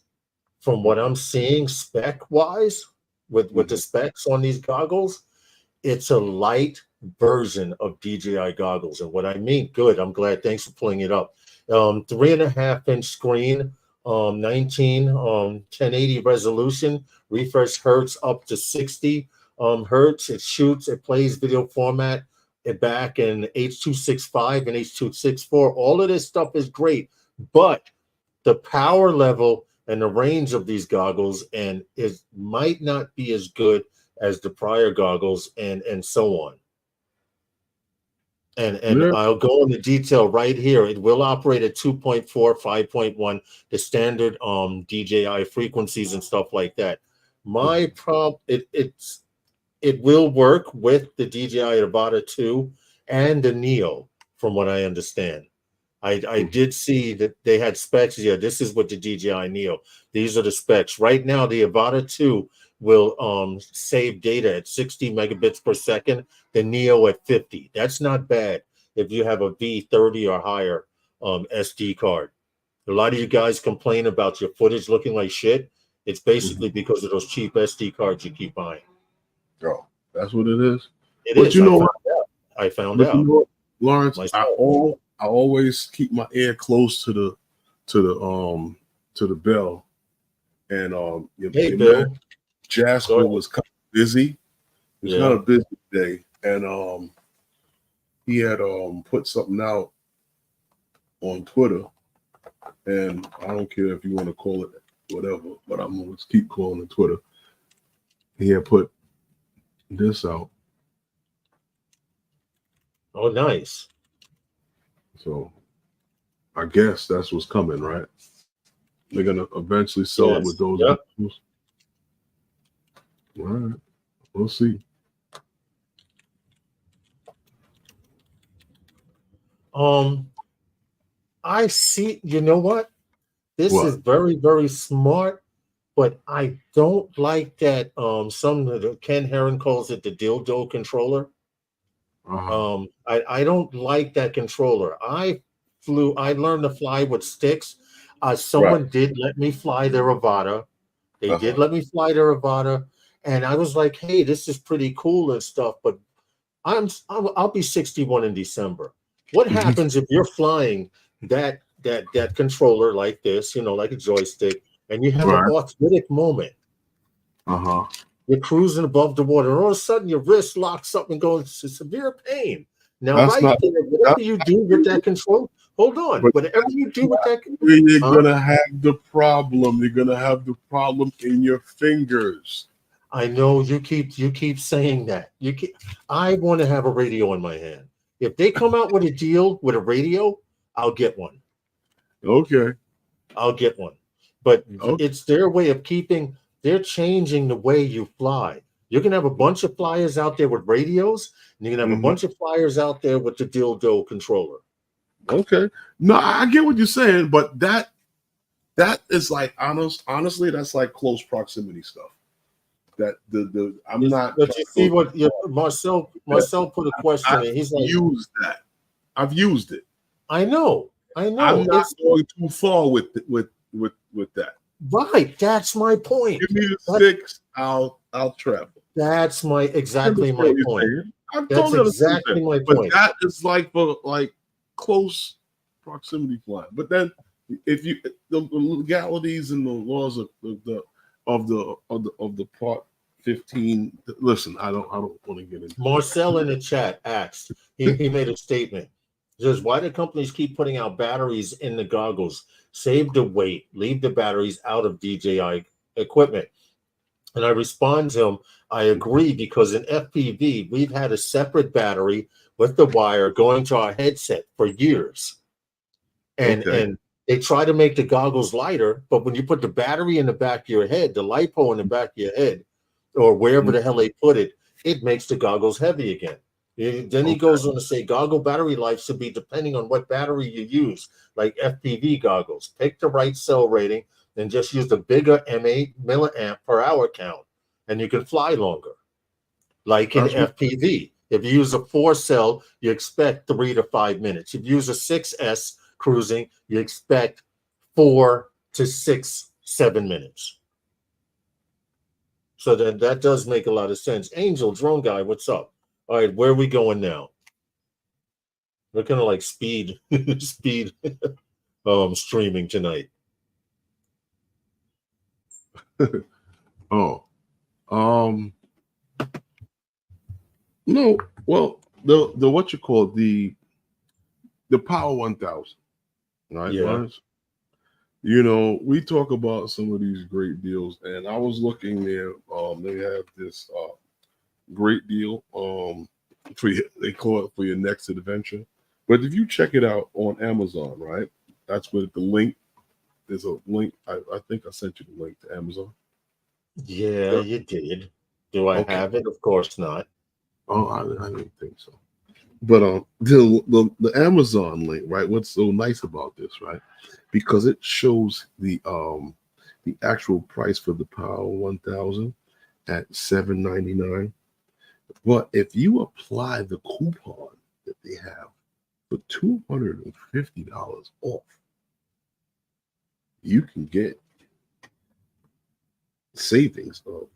from what I'm seeing spec-wise, with the specs on these goggles, it's a light version of DJI goggles. And what I mean, good, I'm glad. Thanks for pulling it up. 3.5-inch screen, 1080 resolution, refresh hertz up to 60 hertz. It shoots, it plays video format it back in H.265 and H.264. All of this stuff is great, but the power level and the range of these goggles and is might not be as good as the prior goggles and so on. And Yeah. I'll go into detail right here. It will operate at 2.4, 5.1, the standard DJI frequencies and stuff like that. My problem, it will work with the DJI Avata 2 and the Neo, from what I understand. I did see that they had specs. Yeah, this is what the DJI Neo. These are the specs. Right now, the Avata 2 will save data at 60 megabits per second, the Neo at 50. That's not bad if you have a V30 or higher SD card. A lot of you guys complain about your footage looking like shit. It's basically because of those cheap SD cards you keep buying. Oh, that's what it is. It But is. you know what? I found out. You know what, Lawrence, Myself. I always keep my ear close to the bell. And Hey, Bill. man, Jasper was kind of busy. It was kind of busy day, and he had put something out on Twitter, and I don't care if you want to call it whatever, but I'm gonna keep calling it Twitter. He had put this out. Oh, nice. So I guess that's what's coming, right? They're gonna eventually sell it with those. Yep. All right, we'll see. I see. You know what? This is very, very smart, but I don't like that. Ken Heron calls it the dildo controller. I don't like that controller. I learned to fly with sticks. Someone did let me fly their Avata. They did let me fly their Avata, and I was like, "Hey, this is pretty cool and stuff." But I'll be 61 in December. What happens if you're flying that controller like this, like a joystick, and you have an arthritic moment? You're cruising above the water, and all of a sudden your wrist locks up and goes to severe pain. Now, whatever you do with that control, hold on. Whatever you do with that control, you're gonna have the problem. You're gonna have the problem in your fingers. I know you keep saying that. I want to have a radio in my hand. If they come out with a deal with a radio, I'll get one. Okay. I'll get one. But it's their way of they're changing the way you fly. You're going to have a bunch of flyers out there with radios, and you're going to have a bunch of flyers out there with the dildo controller. Okay. No, I get what you're saying, but that is like honestly, that's like close proximity stuff. That I'm not. But you see what Marcel put a question in. He's like, I've used it. I know. I'm not going too far with that. Right, that's my point. Give me the sticks, I'll travel. That's exactly my point. That's exactly my point. But that is like for close proximity flying. But then if you the legalities and the laws of the part 15. Listen, I don't want to get into Marcel in the chat asked, he made a statement. He says, why do companies keep putting out batteries in the goggles? Save the weight, leave the batteries out of DJI equipment. And I respond to him, I agree, because in FPV, we've had a separate battery with the wire going to our headset for years. And they try to make the goggles lighter, but when you put the battery in the back of your head, the LiPo in the back of your head, or wherever the hell they put it, it makes the goggles heavy again. Then he goes on to say goggle battery life should be depending on what battery you use, like FPV goggles. Pick the right cell rating and just use the bigger M8 milliamp per hour count, and you can fly longer. Like in FPV, if you use a 4-cell, you expect 3 to 5 minutes. If you use a 6S cruising, you expect 4 to 6, 7 minutes. So that does make a lot of sense. Angel, drone guy, what's up? All right, where are we going now? We're kind of like speed streaming tonight. No, well, the what you call the Power 1000, right? Yeah. Lawrence? You know, we talk about some of these great deals, and I was looking there. They have this great deal for you, they call it for your next adventure. But if you check it out on Amazon, right? That's where the link. There's a link. I think I sent you the link to Amazon. Yeah, you did. Do I have it? Of course not. Oh, I didn't think so. But the Amazon link, right? What's so nice about this, right? Because it shows the actual price for the Power 1000 at $799. But if you apply the coupon that they have for $250 off, you can get savings of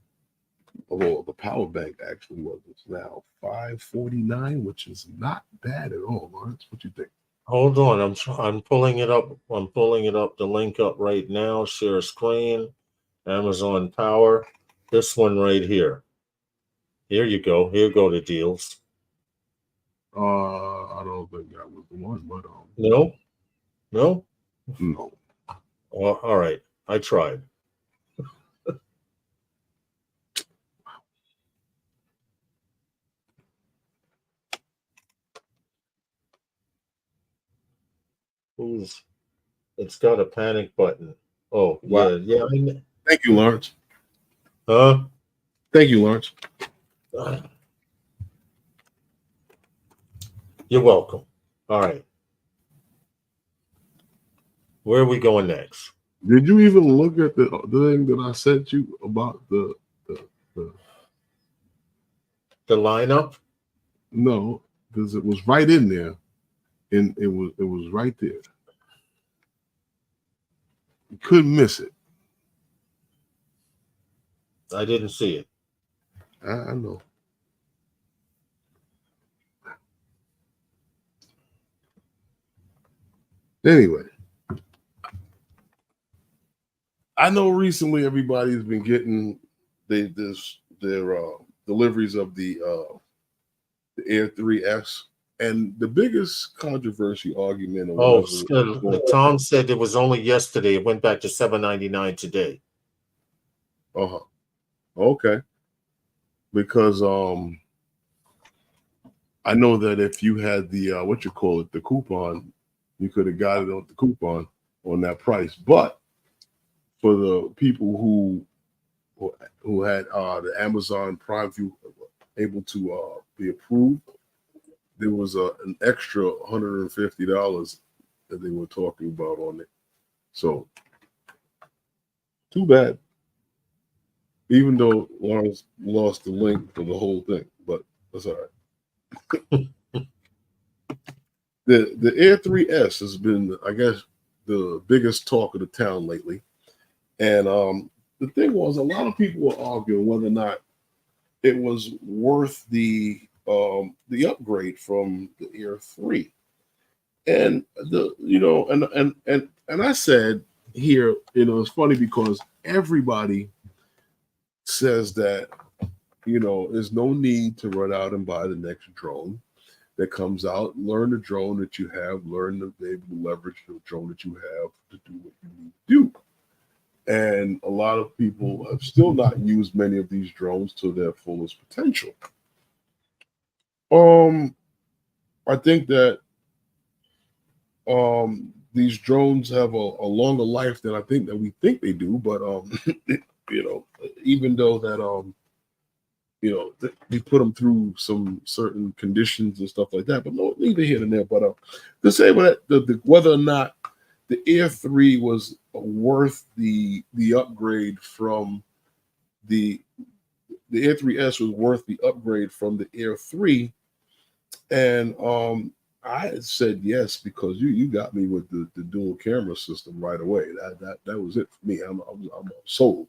the power bank actually was now $549, which is not bad at all, Lawrence. What you think? Hold on, I'm pulling it up. I'm pulling it up. The link up right now. Share screen. Amazon Power. This one right here. Here you go. Here go the deals. I don't think that was the one, but no. All right, I tried. It's got a panic button. Oh, wow. Yeah. Thank you, Lawrence. Huh? Thank you, Lawrence. You're welcome. All right. Where are we going next? Did you even look at the thing that I sent you about the lineup? No, because it was right in there, and it was right there. You couldn't miss it. I didn't see it. I know. Anyway, I know recently everybody's been getting their deliveries of the Air 3S, and the biggest controversy argument. Tom said it was only yesterday. It went back to $799 today. Okay. Because I know that if you had the the coupon, you could have got it on the coupon on that price. But for the people who had the Amazon Prime View able to be approved, there was an extra $150 that they were talking about on it. So too bad. Even though Lawrence lost the link for the whole thing, but that's all right. The Air 3S has been, I guess, the biggest talk of the town lately. And the thing was, a lot of people were arguing whether or not it was worth the upgrade from the Air 3. And and I said here, it's funny because everybody says that, there's no need to run out and buy the next drone that comes out. Learn the drone that you have, learn to be able to leverage the drone that you have to do what you need to do. And a lot of people have still not used many of these drones to their fullest potential. I think that these drones have a longer life than I think that we think they do. But you know, even though that you know, they put them through some certain conditions and stuff like that. But no, neither here nor there. But to say whether or not the Air 3 was worth the upgrade from the Air 3S was worth the upgrade from the Air 3, and I said yes because you got me with the dual camera system right away. That was it for me. I'm sold.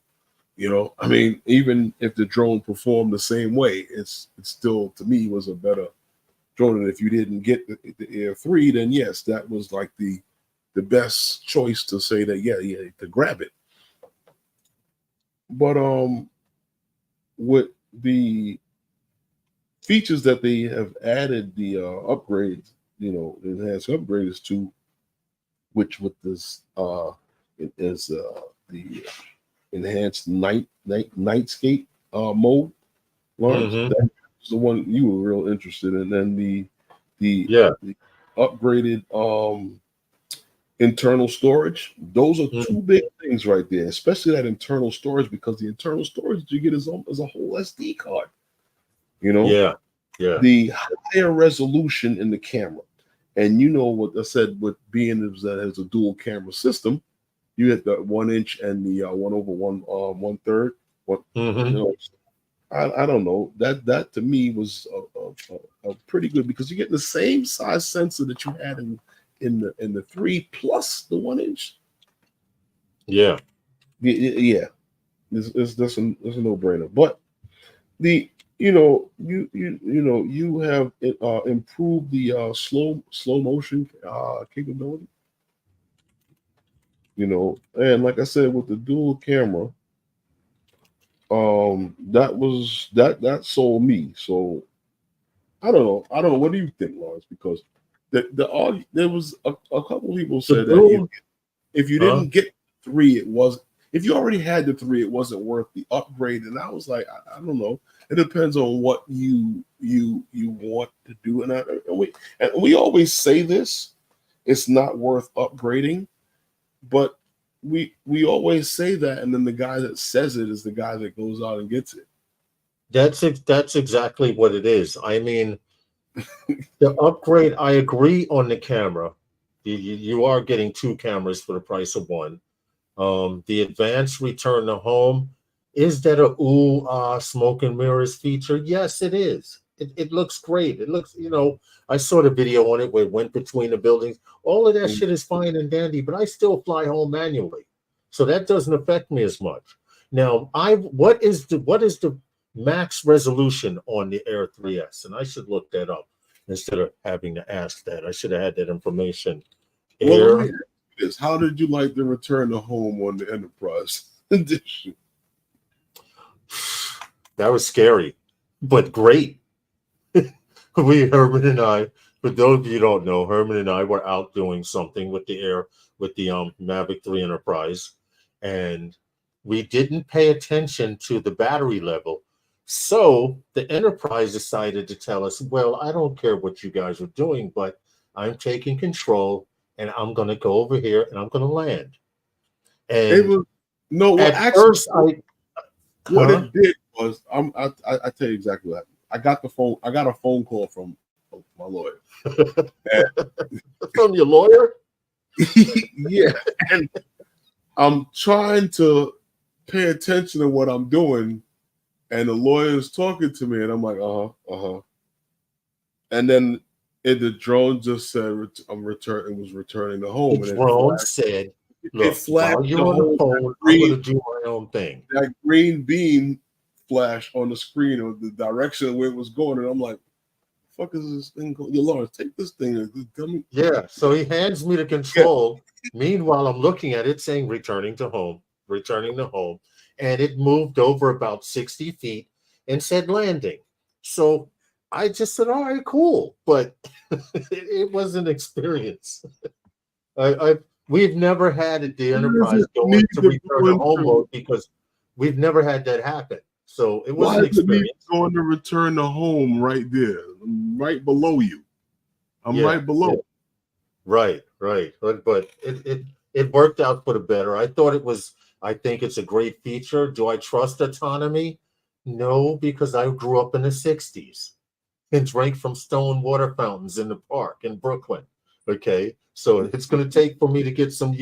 You know, I mean, even if the drone performed the same way, it's still, to me, was a better drone. And if you didn't get the Air 3, then yes, that was like the best choice to say that, yeah, to grab it. But with the features that they have added, the upgrades, you know, enhanced upgrades to, which with this is the enhanced nightscape mode, Lawrence. That's the one you were real interested in. And then the upgraded internal storage. Those are two big things right there, especially that internal storage, because the internal storage that you get is a whole SD card. You know, the higher resolution in the camera, and you know what I said with being that has a dual camera system. You had the 1 inch and the 1/1 1/3. You know, I don't know, that to me was a pretty good, because you're getting the same size sensor that you had in the 3 plus the 1 inch. Yeah. That's a no-brainer. But you have improved the slow motion capability. You know, and like I said, with the dual camera, that sold me. So I don't know. What do you think, Lawrence? Because there was a couple of people said that if you didn't get 3, it was, if you already had the 3, it wasn't worth the upgrade. And I was like, I don't know. It depends on what you want to do. And we always say this, it's not worth upgrading. But we always say that, and then the guy that says it is the guy that goes out and gets it. That's exactly what it is. I mean, the upgrade, I agree on the camera. You are getting 2 cameras for the price of 1. The advanced return to home, is that a smoke and mirrors feature? Yes, it is. It looks great. It looks, you know, I saw the video on it where it went between the buildings. All of that shit is fine and dandy, but I still fly home manually, so that doesn't affect me as much. Now, what is the max resolution on the Air 3S? And I should look that up instead of having to ask that. I should have had that information. Well, how did you like the return to home on the Enterprise edition? That was scary, but great. Herman and I, for those of you who don't know, Herman and I were out doing something with the Mavic 3 Enterprise, and we didn't pay attention to the battery level. So the Enterprise decided to tell us, well, I don't care what you guys are doing, but I'm taking control, and I'm going to go over here, and I'm going to land. And what it did was, I tell you exactly what happened. I got a phone call from my lawyer. From your lawyer? Yeah. And I'm trying to pay attention to what I'm doing, and the lawyer is talking to me, and I'm like, And then the drone just said, it was returning to home. The drone said, look, while you're on the phone, I'm going to do my own thing. That green beam flash on the screen of the direction where it was going, and I'm like, "Fuck is this thing going? Lawrence, take this thing and tell me." Yeah, so he hands me the control. Yeah. Meanwhile, I'm looking at it saying returning to home, and it moved over about 60 feet and said landing. So I just said, "All right, cool," but it was an experience. We've never had the Enterprise go into return to home mode because we've never had that happen. So it was an experience. Going to return to home right there, right below you. I'm right below. Yeah. Right. But it worked out for the better. I think it's a great feature. Do I trust autonomy? No, because I grew up in the 60s and drank from stone water fountains in the park in Brooklyn. Okay. So it's going to take for me to get some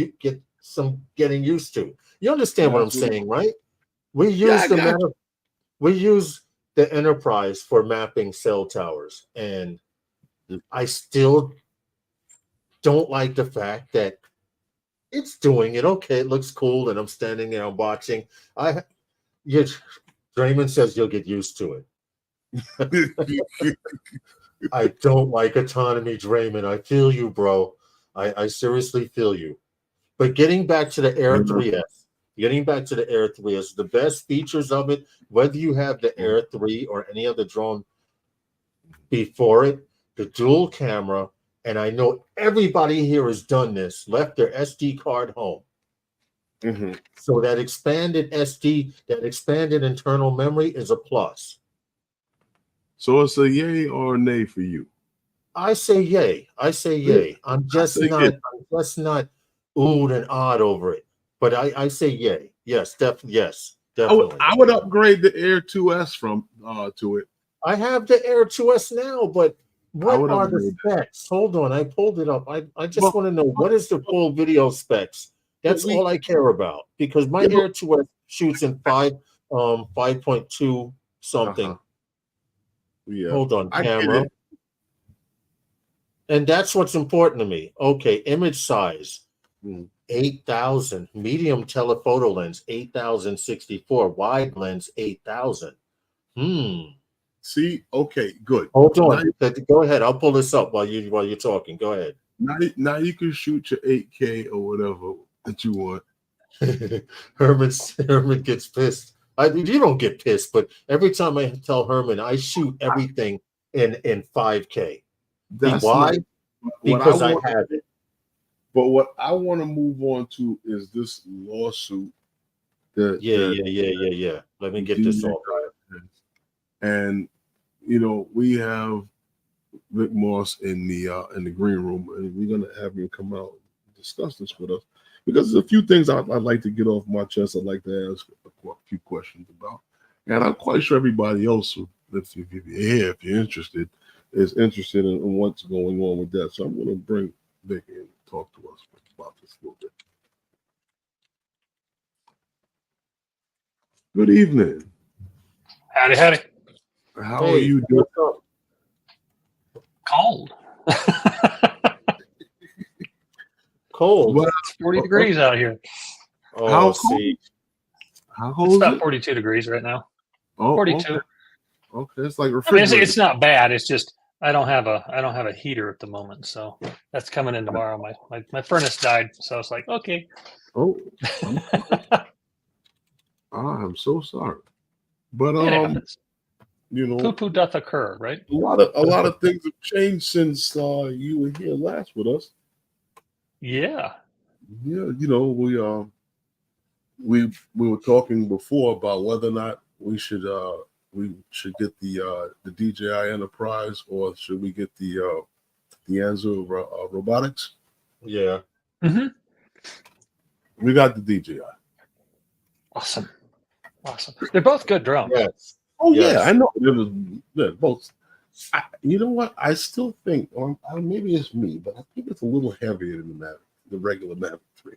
getting used to. You understand what I'm saying, right? We use we use the Enterprise for mapping cell towers, and I still don't like the fact that it's doing it. Okay, it looks cool, and I'm standing there, I'm watching. Draymond says you'll get used to it. I don't like autonomy, Draymond. I feel you, bro. I seriously feel you. But getting back to the Air 3S, the best features of it, whether you have the Air 3 or any other drone before it, the dual camera, and I know everybody here has done this, left their SD card home. Mm-hmm. So that expanded internal memory is a plus. So it's a yay or a nay for you? I say yay. I'm just not oohed and awed over it. But I say yay. Yes, definitely. I would upgrade the Air 2S to it. I have the Air 2S now, but what are the specs? Hold on, I pulled it up. I just want to know, what is the full video specs? That's all I care about, because my Air 2S shoots in 5.2 something. Yeah. Hold on, camera. And that's what's important to me. Okay, image size, 8,000. Medium telephoto lens, 8,064. Wide lens, 8,000. See, okay, good. Hold on. Go ahead. I'll pull this up while you're talking. Go ahead. Now you can shoot your 8K or whatever that you want. Herman gets pissed. You don't get pissed, but every time I tell Herman, I shoot everything in 5K. Why? Because I have it. But what I want to move on to is this lawsuit. Yeah. Let me get this off. And we have Vic Moss in the green room, and we're gonna have him come out and discuss this with us, because there's a few things I'd like to get off my chest. I'd like to ask a few questions about, and I'm quite sure everybody else, if you're interested, is interested in what's going on with that. So I'm going to bring Vic in and talk to us about this a little bit. Good evening. Howdy. How are you doing? Cold. Cold. Well, It's 40 degrees out here. How cold? It's about 42 degrees right now. 42. Okay, it's like refrigerator. I mean, it's not bad. It's just I don't have a heater at the moment, so that's coming in tomorrow. My furnace died, so it's like, okay. Oh, I'm so sorry, but poo-poo doth occur, right? A lot of things have changed since you were here last with us. Yeah. Yeah, we were talking before about whether or not we should get the DJI Enterprise, or should we get the Anzu robotics? Yeah. Mm-hmm. We got the DJI. Awesome. They're both good drones. Yes. Oh yes. Yeah, I know. They're both. You know what? I still think, or maybe it's me, but I think it's a little heavier than the regular Mavic 3.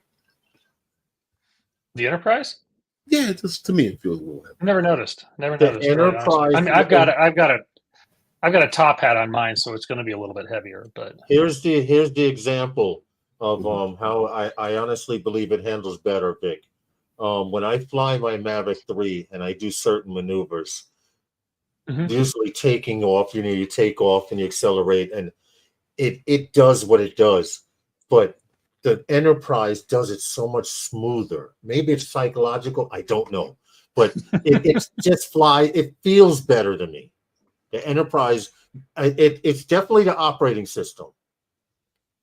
The Enterprise? Yeah, to me it feels a little heavy. Never noticed. Enterprise. I mean, I've got a top hat on mine, so it's going to be a little bit heavier. But here's the example of how I honestly believe it handles better, Vic. When I fly my Mavic 3 and I do certain maneuvers, usually taking off, you take off and you accelerate, and it does what it does, but the Enterprise does it so much smoother. Maybe it's psychological, I don't know, but it's just it feels better to me. The Enterprise, it's definitely the operating system.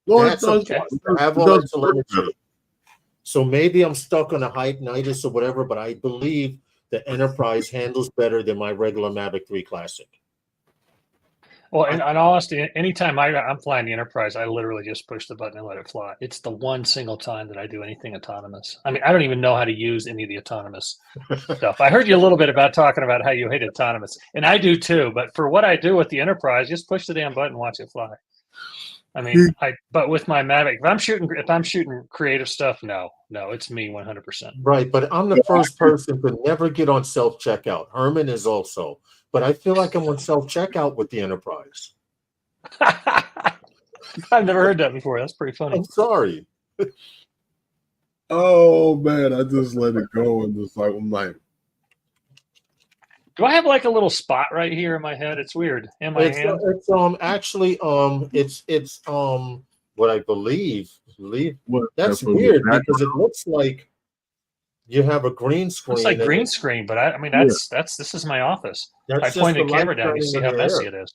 Well, that's okay. Have all that telemetry. So maybe I'm stuck on a hypnitis or whatever, but I believe the Enterprise handles better than my regular Mavic 3 Classic. Well, in honesty, anytime I'm flying the Enterprise, I literally just push the button and let it fly. It's the one single time that I do anything autonomous. I mean, I don't even know how to use any of the autonomous stuff. I heard you a little bit about talking about how you hate autonomous, and I do too. But for what I do with the Enterprise, just push the damn button, and watch it fly. I mean, but with my Mavic, if I'm shooting creative stuff, no, it's me 100%. Right, but I'm the first person to never get on self-checkout. Herman is also. But I feel like I'm on self-checkout with the Enterprise. I've never heard that before. That's pretty funny. I'm sorry. Oh man, I just let it go and just like I'm like, do I have like a little spot right here in my head? It's weird. In my hand. It's actually it's what I believe. That's weird because it looks like you have a green screen. It's like green screen, but I mean that's this is my office. I point the camera down, you see how messy it is.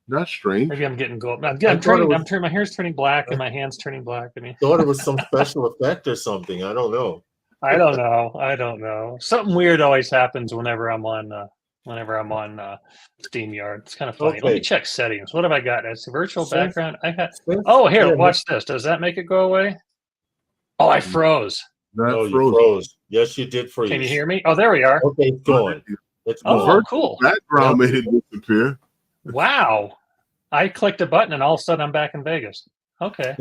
That's strange. Maybe I'm getting gold. I'm turning. My hair's turning black and my hand's turning black. I mean, thought it was some special effect or something. I don't know. I don't know. Something weird always happens whenever I'm on SteamYard. It's kind of funny. Okay. Let me check settings. What have I got? It's a virtual background. I got. Oh, here, watch this. Does that make it go away? Oh, I froze. You froze. Yes, you did freeze. Can you hear me? Oh, there we are. Okay, it's going. Oh, cool. Background made it disappear. Wow. I clicked a button and all of a sudden I'm back in Vegas. Okay.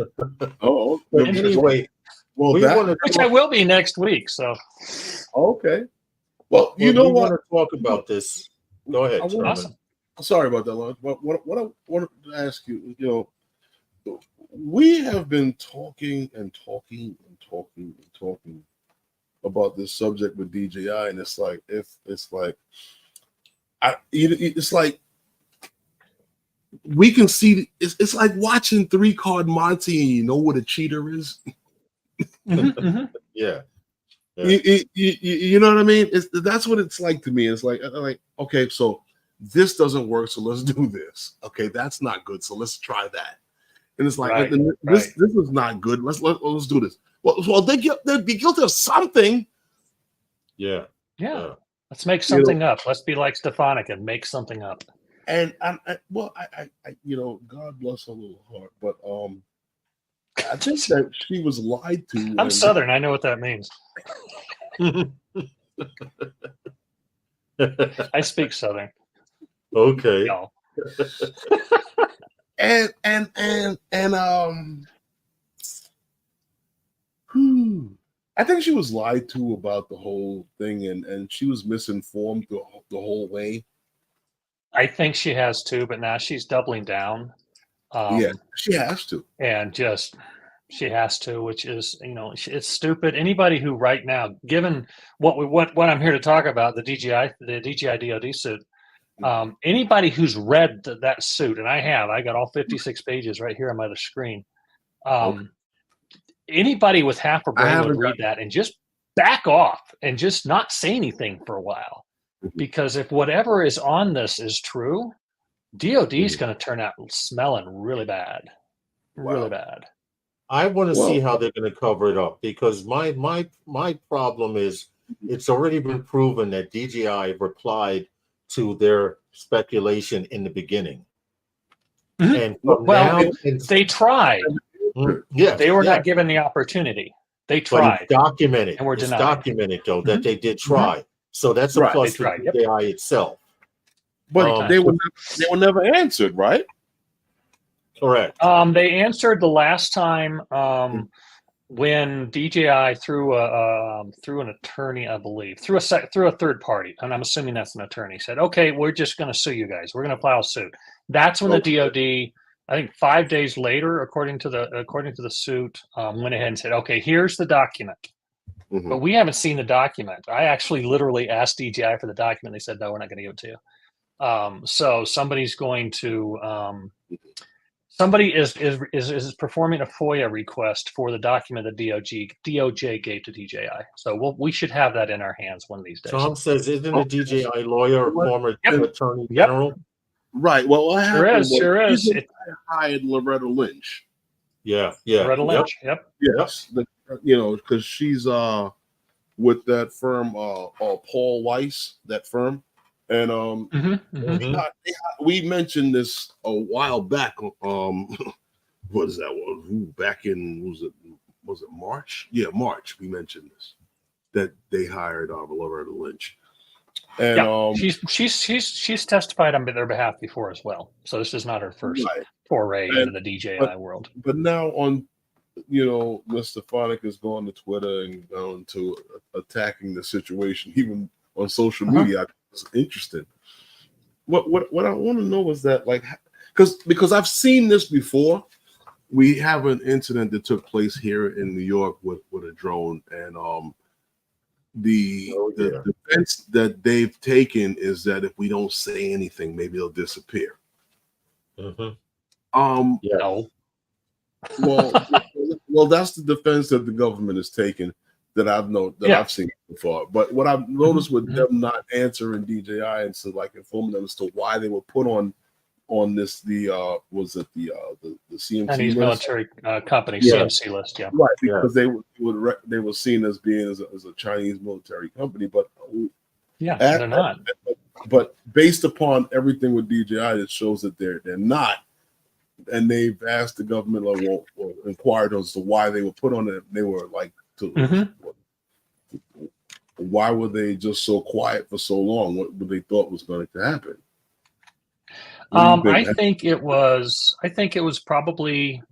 Oh, anyway. Well, which I will be next week. So. Okay. Well, you know what? We want to talk about this. Go ahead. Awesome. Sorry about that, Lawrence. What I wanted to ask you, we have been talking about this subject with DJI, and it's like we can see it's like watching 3-Card Monty, and you know what a cheater is. Yeah. You know what I mean? That's what it's like to me. It's like okay, so this doesn't work, so let's do this. Okay, that's not good, so let's try that. And it's like this is not good. Let's do this. Well, they'd be guilty of something. Yeah. Let's make something up. Let's be like Stefanik and make something up. And I God bless her little heart, but I think that she was lied to. I'm Southern. I know what that means. I speak Southern. Okay. No. and I think she was lied to about the whole thing, and she was misinformed the whole way. I think she has too, but now she's doubling down. Yeah, she has to, and she has to, which is it's stupid. Anybody who right now, given what I'm here to talk about, the DJI DoD suit, anybody who's read that suit, and I got all 56 pages right here on my other screen. Anybody with half a brain would read that and just back off and just not say anything for a while. Because if whatever is on this is true, DoD is going to turn out smelling really bad. Really bad. I want to see how they're going to cover it up, because my problem is it's already been proven that DJI replied to their speculation in the beginning. And they tried. Yeah, they were not given the opportunity. They tried. But it's documented. And we're it's denied. Documented though that they did try. So that's a plus for DJI itself. But they were never answered, right? Correct. They answered the last time when DJI through an attorney, I believe, through a third party, and I'm assuming that's an attorney, said, "Okay, we're just going to sue you guys. We're going to file a suit." That's when the DoD, I think 5 days later, according to the suit, went ahead and said, "Okay, here's the document." Mm-hmm. But we haven't seen the document. I actually literally asked DJI for the document. They said, "No, we're not going to give it to you." So somebody's going to. Somebody is performing a FOIA request for the document that DOJ gave to DJI. So we should have that in our hands one of these days. Tom says, isn't a DJI lawyer a former attorney general? Right. Well, what sure is. It hired Loretta Lynch. Yeah. Loretta Lynch. Yep. Yes. Because she's with that firm, Paul Weiss, that firm. And Mhm. we mentioned this a while back. What is that one? Back in was it March? Yeah, March. We mentioned this, that they hired Loretta Lynch. And yeah, she's testified on their behalf before as well. So this is not her first right. foray And, into the DJI world. But now Mr. Phonic is going to Twitter and going to attacking the situation, even on social media. It's interesting. What I want to know is that, like, because I've seen this before. We have an incident that took place here in New York with a drone, and the defense that they've taken is that if we don't say anything, maybe it'll disappear. Yeah. No. Well, that's the defense that the government has taken that I've seen before. But what I've noticed with them not answering DJI and so like informing them as to why they were put on this the CMC Chinese list? military company CMC list, right, because they were seen as being as a Chinese military company, but they're not. But based upon everything with DJI, it shows that they're not. And they've asked the government or inquired as to why they were put on it. They were like, why were they just so quiet for so long? What they thought was going to happen? I think it was probably.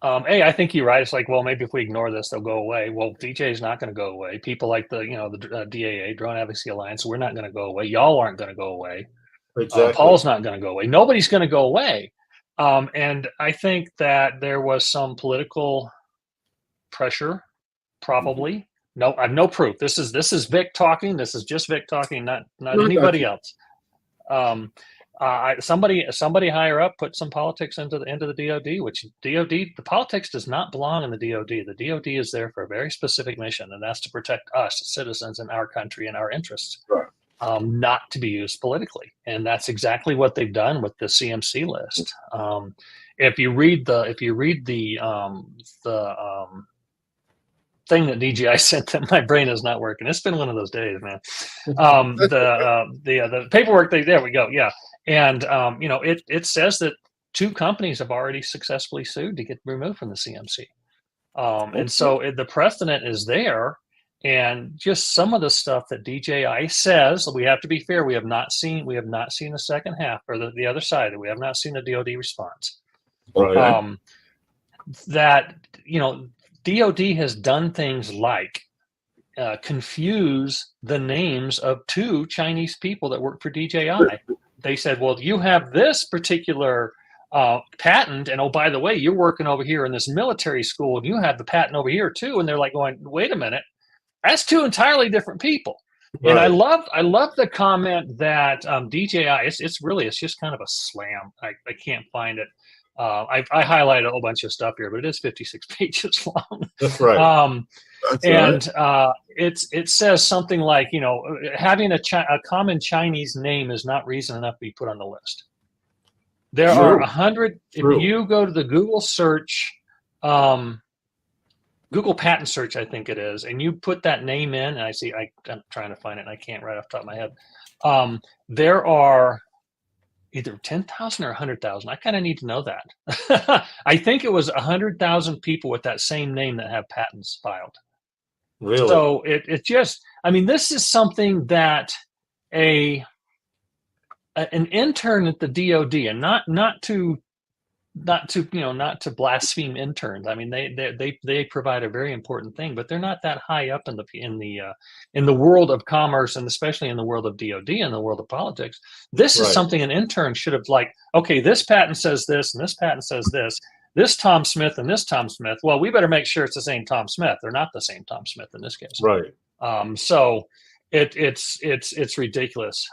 I think you're right. It's like, well, maybe if we ignore this, they'll go away. Well, DJ is not going to go away. People like the DAA, Drone Advocacy Alliance, we're not going to go away. Y'all aren't going to go away. Exactly. Paul's not going to go away. Nobody's going to go away. And I think that there was some political pressure, probably. No, I have no proof. This is Vic talking. This is just Vic talking, not anybody else. Somebody higher up put some politics into the DoD, which the politics does not belong in the DoD. The DoD is there for a very specific mission, and that's to protect us, citizens in our country and our interests, not to be used politically. And that's exactly what they've done with the CMC list. If you read the thing that DJI sent them, my brain is not working. It's been one of those days, man. The paperwork there we go. Yeah. And it says that 2 companies have already successfully sued to get removed from the CMC. And so the precedent is there, and just some of the stuff that DJI says, we have to be fair. We have not seen the second half or the other side. We have not seen the DoD response. Okay. That DoD has done things like confuse the names of 2 Chinese people that work for DJI. They said, well, you have this particular patent, and oh, by the way, you're working over here in this military school, and you have the patent over here too. And they're like going, wait a minute, that's 2 entirely different people. Right. And I love the comment that DJI. It's just kind of a slam. I can't find it. I highlighted a whole bunch of stuff here, but it is 56 pages long. That's right. It says something like, having a common Chinese name is not reason enough to be put on the list. There are 100. If you go to the Google search, Google patent search, I think it is, and you put that name in, and I'm trying to find it, and I can't right off the top of my head. There are either 10,000 or 100,000. I kind of need to know that. I think it was 100,000 people with that same name that have patents filed. Really? So it just, this is something that an intern at the DoD, and not to blaspheme interns. They provide a very important thing, but they're not that high up in the world of commerce, and especially in the world of DoD and the world of politics. This is something an intern should have okay, this patent says this, and this patent says this. This Tom Smith and this Tom Smith. Well, we better make sure it's the same Tom Smith. They're not the same Tom Smith in this case. Right. So it's ridiculous.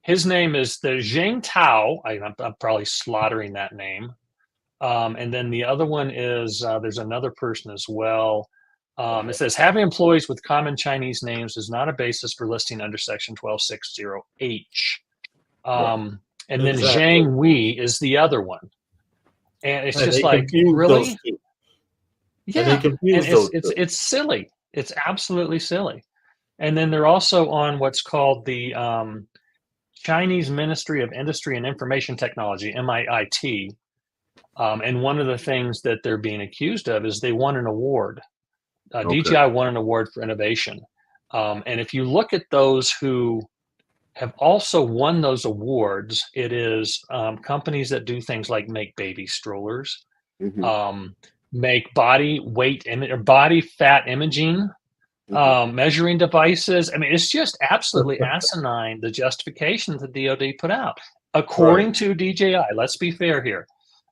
His name is the Zheng Tao. I'm probably slaughtering that name. And then the other one is there's another person as well. It says having employees with common Chinese names is not a basis for listing under Section 1260H. And then Zhang Wei is the other one. And it's just like, really? Yeah. It's silly. It's absolutely silly. And then they're also on what's called the Chinese Ministry of Industry and Information Technology, MIIT. And one of the things that they're being accused of is they won an award. DJI won an award for innovation. And if you look at those who have also won those awards, it is companies that do things like make baby strollers, make body weight or body fat imaging, measuring devices. I mean, it's just absolutely asinine, the justification that the DoD put out, according to DJI. Let's be fair here.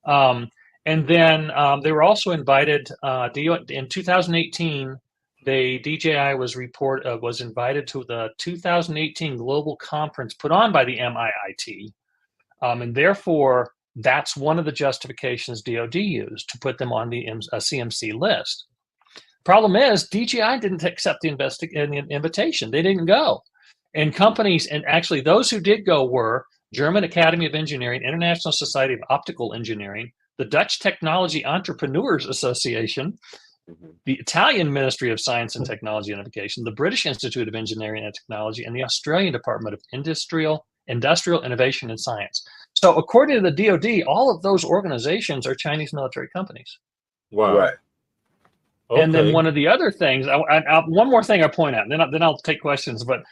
And then they were also invited in 2018. DJI was invited to the 2018 global conference put on by the MIIT, and therefore that's one of the justifications DoD used to put them on the CMC list. Problem is, DJI didn't accept the invitation. They didn't go, and companies, and actually those who did go were German Academy of Engineering, International Society of Optical Engineering, the Dutch Technology Entrepreneurs Association, the Italian Ministry of Science and Technology and Innovation, the British Institute of Engineering and Technology, and the Australian Department of Industrial Innovation and Science. So according to the DoD, all of those organizations are Chinese military companies. Wow. Right. Okay. And then one of the other things, one more thing I point out, then I'll take questions, but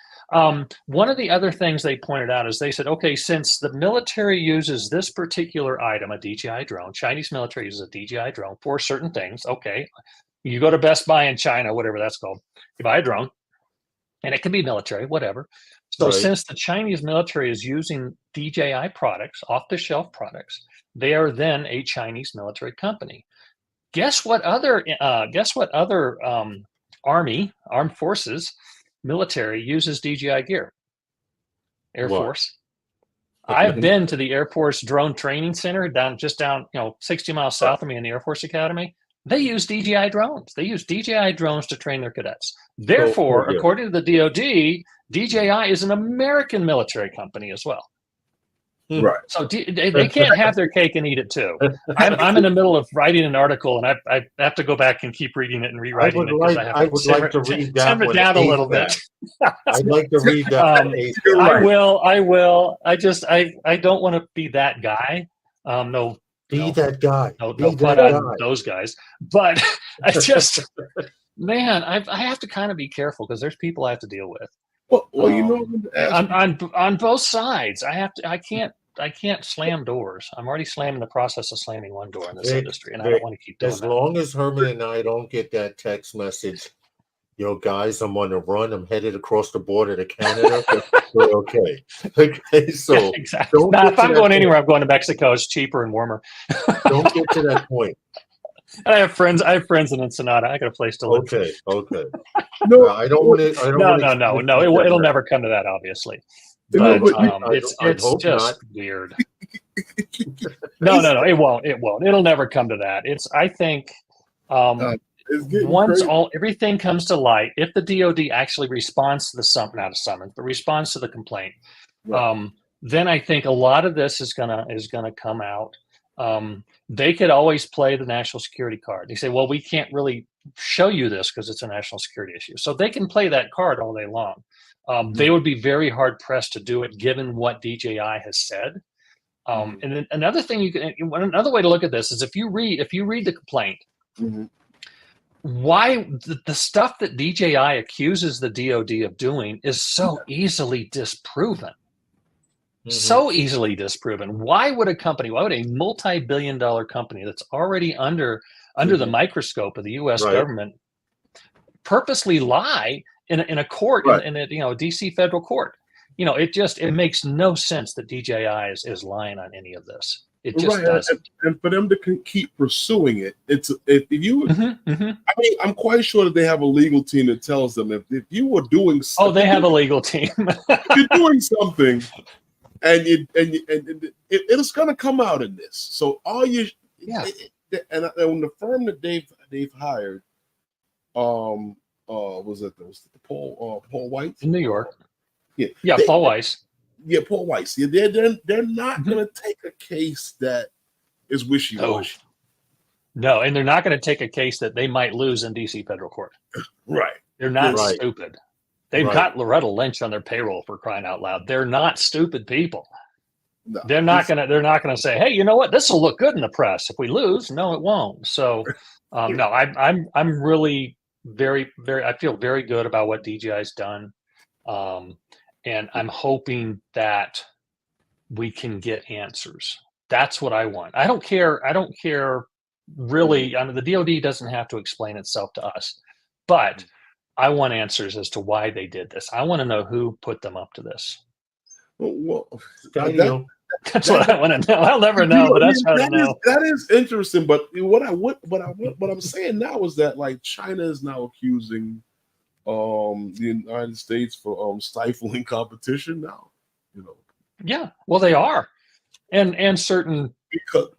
one of the other things they pointed out is they said, okay, since the military uses this particular item, a DJI drone, Chinese military uses a DJI drone for certain things. Okay, you go to Best Buy in China, whatever that's called, you buy a drone, and it can be military, whatever. So since the Chinese military is using DJI products, off-the-shelf products, they are then a Chinese military company. Guess what other armed forces, military uses DJI gear? Air Force. I've been to the Air Force Drone Training Center down 60 miles south of me in the Air Force Academy. They use DJI drones. They use DJI drones to train their cadets. Therefore, according to the DoD, DJI is an American military company as well. Right. So they can't have their cake and eat it too. I'm in the middle of writing an article, and I have to go back and keep reading it and rewriting it because I would like to read that one. Down a little bit. I'd like to read that. I will. I don't want to be that guy. That guy. No, put on those guys. But I just, man, I have to kind of be careful because there's people I have to deal with. Well, on both sides, I can't slam doors. I'm already slamming the process of slamming one door in this industry, and I don't want to keep doing that. As long as Herman and I don't get that text message, yo, guys, I'm on the run. I'm headed across the border to Canada. We're okay. Okay, so yeah, exactly. If I'm going anywhere, I'm going to Mexico. It's cheaper and warmer. Don't get to that point. I have friends in Ensenada. I got a place to live. Okay. No, I don't want to. No. It'll never come to that, obviously. But it's just not weird. No. It won't. It'll never come to that. I think once everything comes to light, if the DoD actually responds to the responds to the complaint, then I think a lot of this is gonna come out. They could always play the national security card. They say, well, we can't really show you this because it's a national security issue. So they can play that card all day long. They would be very hard pressed to do it given what DJI has said. And then another way to look at this is if you read the complaint, why the stuff that DJI accuses the DoD of doing is so easily disproven. So easily disproven. Why would a multi-billion-dollar company that's already under the microscope of the U.S. government purposely lie in a court, in a DC federal court? It makes no sense that DJI is lying on any of this. It just doesn't. And for them to keep pursuing it, I'm quite sure that they have a legal team that tells them if you were doing something. Oh, they have a legal team. If you're doing something. And it's going to come out in this. So all you, and the firm that they've hired, was it the Paul White in New York? Paul Weiss. Yeah, Paul Weiss. Yeah, they're not going to take a case that is wishy-washy. No, and they're not going to take a case that they might lose in DC federal court. Right. They're not stupid. They've Right. got Loretta Lynch on their payroll, for crying out loud. They're not stupid people. No, They're not gonna say, hey, you know what? This will look good in the press. If we lose, no, it won't. So no, I'm really very, very, I feel very good about what DJI's done. And I'm hoping that we can get answers. That's what I want. I don't care really. I mean, the DoD doesn't have to explain itself to us, but I want answers as to why they did this. I want to know who put them up to this. Well, That's what I want to know. I'll never know, but that's what I know. That is interesting. But what I'm saying now is that like China is now accusing the United States for stifling competition now. You know. Yeah, well, they are, and certain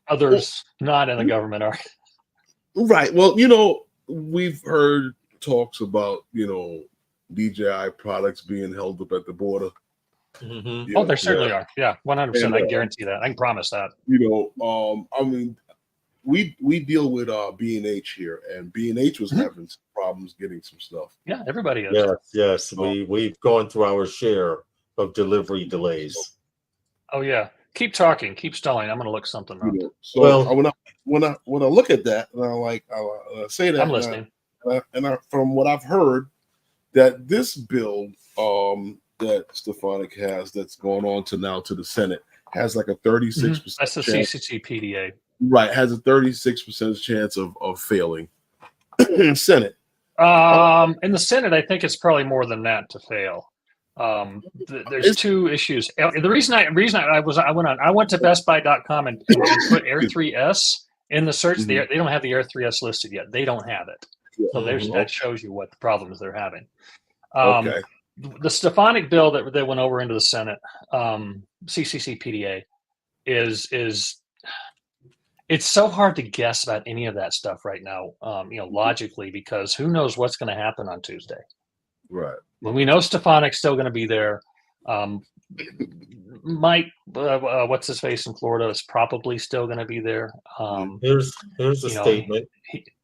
others not in the government are. Right. Well, you know, we've heard talks about DJI products being held up at the border. Mm-hmm. Oh, there certainly are. Yeah, 100%. I guarantee that. I can promise that. I mean, we deal with B&H here, and B&H was having some problems getting some stuff. Yeah, everybody is. Yes. We've gone through our share of delivery delays. Oh yeah. Keep talking. Keep stalling. I'm going to look something up. So when I look at that, and I say that, I'm listening. And from what I've heard, that this bill that Stefanik has that's going on to the Senate has like a 36%. That's the CCCPDA. Right, has a 36% chance of failing in Senate. In the Senate, I think it's probably more than that to fail. There's two issues. The reason I went to bestbuy.com and put Air 3S in the search. They don't have the Air 3S listed yet. They don't have it. So that shows you what the problems they're having. Okay. The Stefanik bill that went over into the Senate, CCCPDA, is it's so hard to guess about any of that stuff right now, logically, because who knows what's going to happen on Tuesday. Right. When we know Stefanik's still going to be there, Mike, what's his face in Florida, is probably still going to be there. Here's a statement.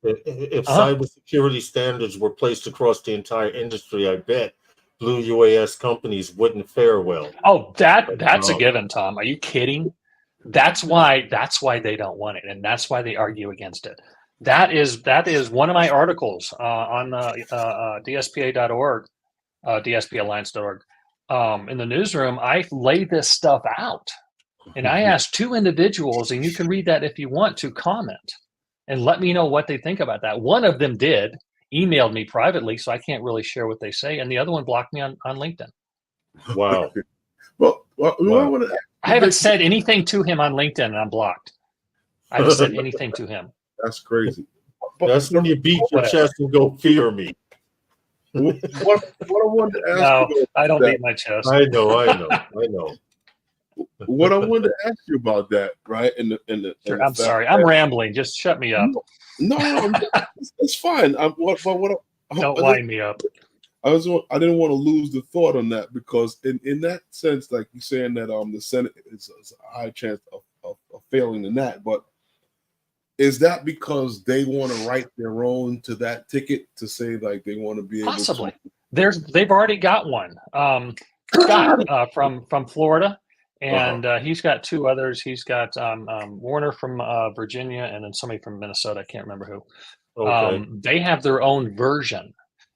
If cybersecurity standards were placed across the entire industry, I bet Blue UAS companies wouldn't fare well. Oh, that's a given, Tom. Are you kidding? That's why they don't want it, and that's why they argue against it. That is one of my articles on DSPA.org, DSPAlliance.org. In the newsroom, I lay this stuff out, and I asked two individuals, and you can read that if you want to, comment and let me know what they think about that. One of them emailed me privately, so I can't really share what they say, and the other one blocked me on LinkedIn. Wow. Well, I haven't said anything to him on LinkedIn, and I'm blocked. I haven't said anything to him. That's crazy. That's when you beat your chest and go, fear me. What I wanted to ask you I don't beat my chest. I know. What I wanted to ask you about that, right? I'm sorry, I'm rambling. Just shut me up. No, it's fine. Don't wind me up. I didn't want to lose the thought on that, because in that sense, like you're saying that the Senate is a high chance of failing in that, but is that because they want to write their own to that ticket to say like they want to be able possibly to? They've already got one. Scott from Florida, and he's got two others. He's got Warner from Virginia, and then somebody from Minnesota. I can't remember who. Okay. They have their own version,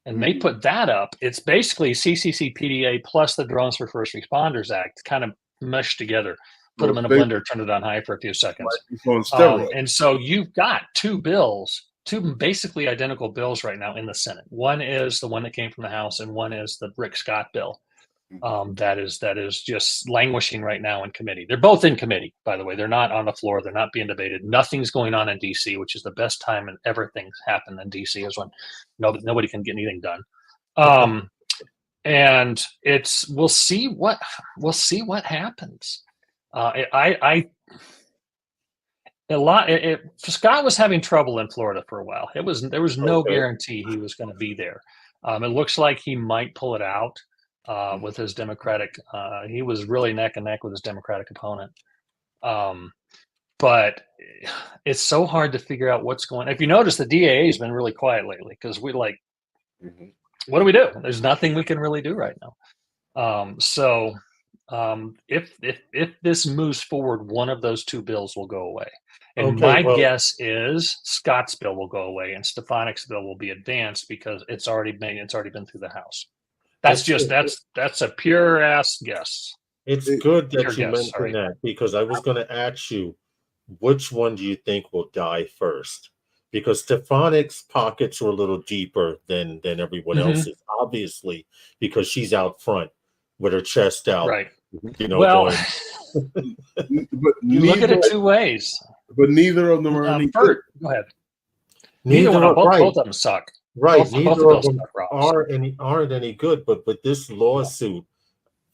and they put that up. It's basically CCCPDA plus the Drones for First Responders Act kind of meshed together. Put them in a blender, turn it on high for a few seconds. And so you've got two basically identical bills right now in the Senate. One is the one that came from the House, and one is the Rick Scott bill. That is just languishing right now in committee. They're both in committee, by the way. They're not on the floor. They're not being debated. Nothing's going on in D.C., which is the best time and everything's happened in D.C. is when nobody can get anything done. And we'll see what happens. Scott was having trouble in Florida for a while. There was no guarantee he was going to be there. It looks like he might pull it out with his Democratic. He was really neck and neck with his Democratic opponent. But it's so hard to figure out what's going on. If you notice, the DAA has been really quiet lately because what do we do? There's nothing we can really do right now. If this moves forward, one of those two bills will go away. And my guess is Scott's bill will go away and Stefanik's bill will be advanced because it's already been through the House. That's a pure ass guess. It's good that you mentioned that, because I was going to ask you, which one do you think will die first? Because Stefanik's pockets are a little deeper than everyone else's, obviously, because she's out front with her chest out. Right. You know, well, but you look at it two ways. But neither of them are any good. Go ahead. Both of them suck. Right. Neither of them aren't any good. But with this lawsuit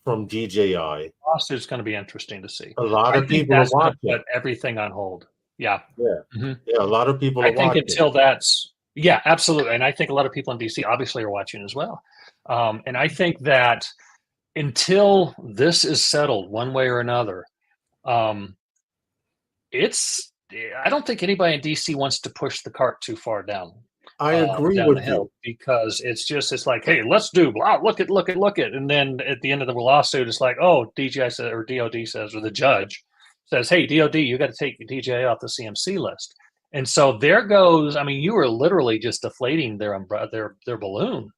from DJI, lawsuit's going to be interesting to see. A lot of people are watching. Put everything on hold. Yeah. Yeah. Yeah. A lot of people are watching. I think until that's absolutely. And I think a lot of people in DC obviously are watching as well. And I think that until this is settled one way or another, I don't think anybody in DC wants to push the cart too far down. I agree with you, because it's like, hey, let's do look at, and then at the end of the lawsuit, it's like, oh, DJI says, or DOD says, or the judge says, hey, DOD, you got to take DJI off the CMC list, and so there goes. I mean, you were literally just deflating their balloon.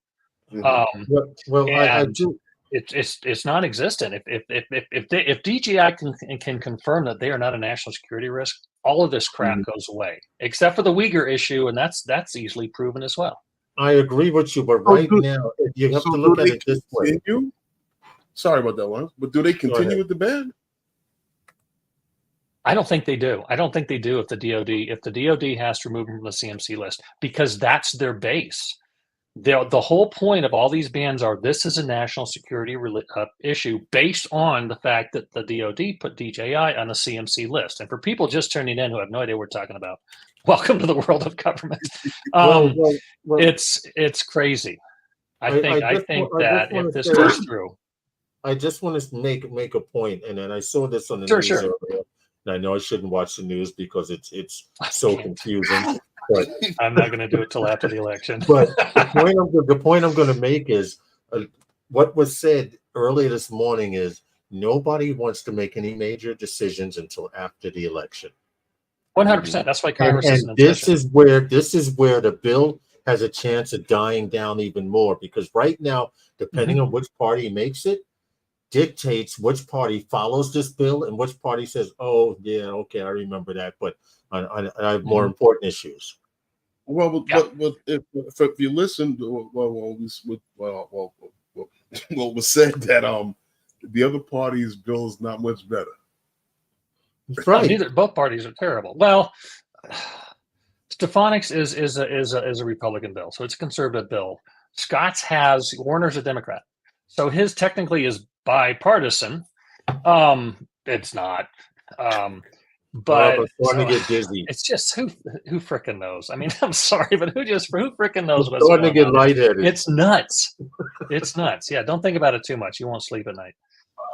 I do. It's non-existent. If DJI can confirm that they are not a national security risk, all of this crap goes away, except for the Uyghur issue, and that's easily proven as well. I agree with you, but now you have to look at it this way. Sorry about that one, but do they continue with the ban? I don't think they do. I don't think they do if the DOD has to remove them from the CMC list, because that's their base. The whole point of all these bans are this is a national security issue based on the fact that the DOD put DJI on the CMC list. And for people just turning in who have no idea what we're talking about, welcome to the world of government. It's crazy. I think that if this goes through, I just want to make a point, and then I saw this on the news earlier, and I know I shouldn't watch the news because it's so confusing. But I'm not going to do it till after the election. But the point I'm going to make is what was said earlier this morning is nobody wants to make any major decisions until after the election. 100%. That's why Congress is in this is where the bill has a chance of dying down even more, because right now, depending on which party makes it, dictates which party follows this bill and which party says, "Oh yeah, okay, I remember that," but I have more important issues. Well, but if you listen to what was said, that the other party's bill is not much better. Right. Both parties are terrible. Well, Stefanik's is a Republican bill, so it's a conservative bill. Scott's Warner's a Democrat, so his technically is bipartisan. It's not. But it's starting to get dizzy. It's just who frickin' knows? I mean, I'm sorry, but who frickin' knows what's starting going to get lightheaded? It's nuts. It's nuts. Yeah, don't think about it too much. You won't sleep at night.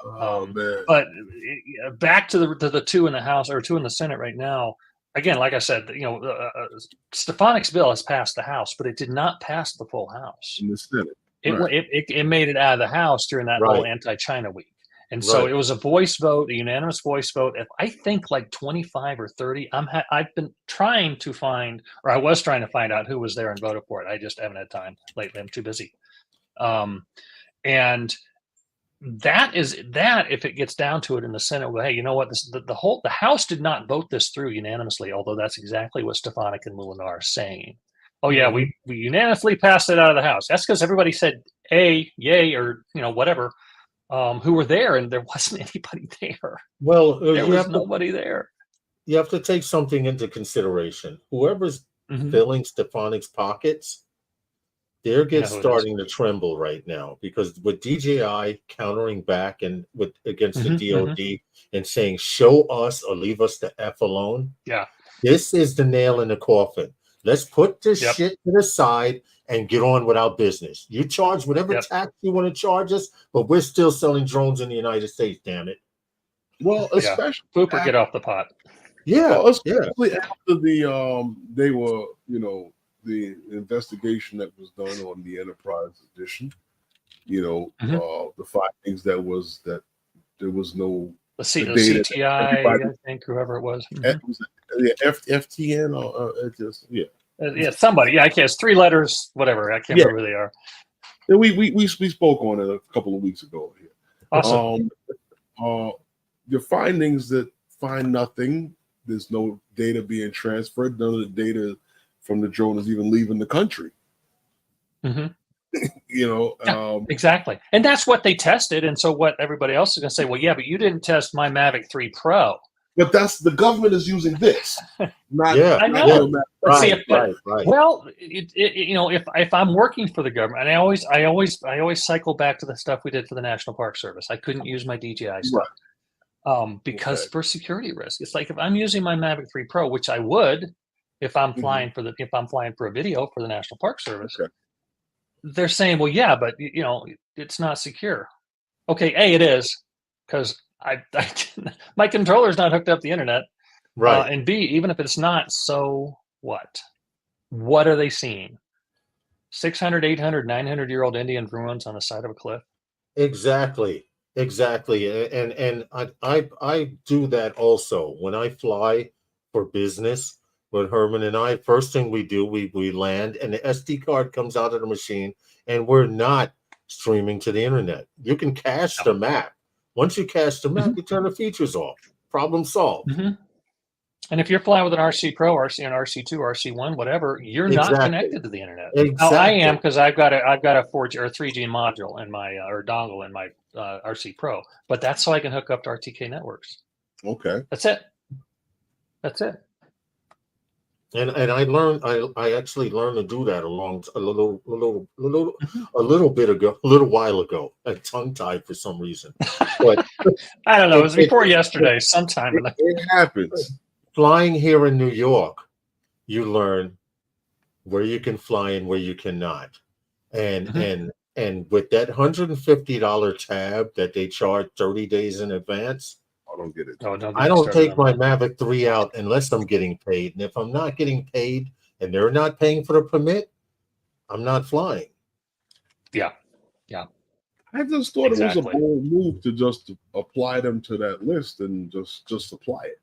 Man. But back to the two in the House or two in the Senate right now. Again, like I said, Stefanik's bill has passed the House, but it did not pass the full House. In the Senate, it made it out of the House during that whole anti-China week. And so it was a voice vote, a unanimous voice vote. If I think like 25 or 30, I've been trying to find, or I was trying to find out who was there and voted for it. I just haven't had time lately. I'm too busy. And that if it gets down to it in the Senate, well, hey, you know what? The House did not vote this through unanimously, although that's exactly what Stefanik and Molinar are saying. Oh yeah, we unanimously passed it out of the House. That's because everybody said yay, or whatever. Who were there, and there wasn't anybody there. Well, there was nobody there. You have to take something into consideration. Whoever's filling Stefanik's pockets, they're starting to tremble right now, because with DJI countering back and against the DOD and saying, "Show us or leave us the F alone." Yeah, this is the nail in the coffin. Let's put this shit to the side and get on with our business. You charge whatever tax you want to charge us, but we're still selling drones in the United States, damn it. Well, especially get off the pot. Yeah, especially after they were, the investigation that was done on the Enterprise Edition. You know, the findings that there was no the CTI, I think, whoever it was. FTN or just somebody. Yeah, I can't. It's 3 letters, whatever. I can't remember who they are. Yeah, we spoke on it a couple of weeks ago here. Awesome. The findings that find nothing. There's no data being transferred. None of the data from the drone is even leaving the country. You know, exactly. And that's what they tested. And so what everybody else is going to say, well, yeah, but you didn't test my Mavic 3 Pro. But that's the government is using this. Not, I know. Right. Well, you know, if I'm working for the government, and I always cycle back to the stuff we did for the National Park Service. I couldn't use my DJI stuff because for security risk. It's like if I'm using my Mavic 3 Pro, which I would if I'm flying for a video for the National Park Service. They're saying, well, yeah, but you know, it's not secure. Okay, A, it is, because my controller's not hooked up to the internet. Right. And B, even if it's not, so what? What are they seeing? 600, 800, 900-year-old Indian ruins on the side of a cliff? Exactly. And I do that also. When I fly for business with Herman and I, first thing we do, we land and the SD card comes out of the machine and we're not streaming to the internet. You can cache the map. Once you cache the map, you turn the features off. Problem solved. And if you're flying with an RC Pro, RC and RC2, RC1, whatever, you're not connected to the internet. Now, I am, because I've got a 4G or 3G module in my or dongle in my RC Pro, but that's so I can hook up to RTK networks. Okay, that's it. And I actually learned to do that a little while ago. I tongue tied for some reason, but I don't know. It was before yesterday, sometime. It happens. Flying here in New York, you learn where you can fly and where you cannot, and with that $150 tab that they charge 30 days in advance. I don't get it. I don't take my Mavic 3 out unless I'm getting paid. And if I'm not getting paid and they're not paying for the permit, I'm not flying. Yeah. I just thought it was a bold move to just apply them to that list and just apply it.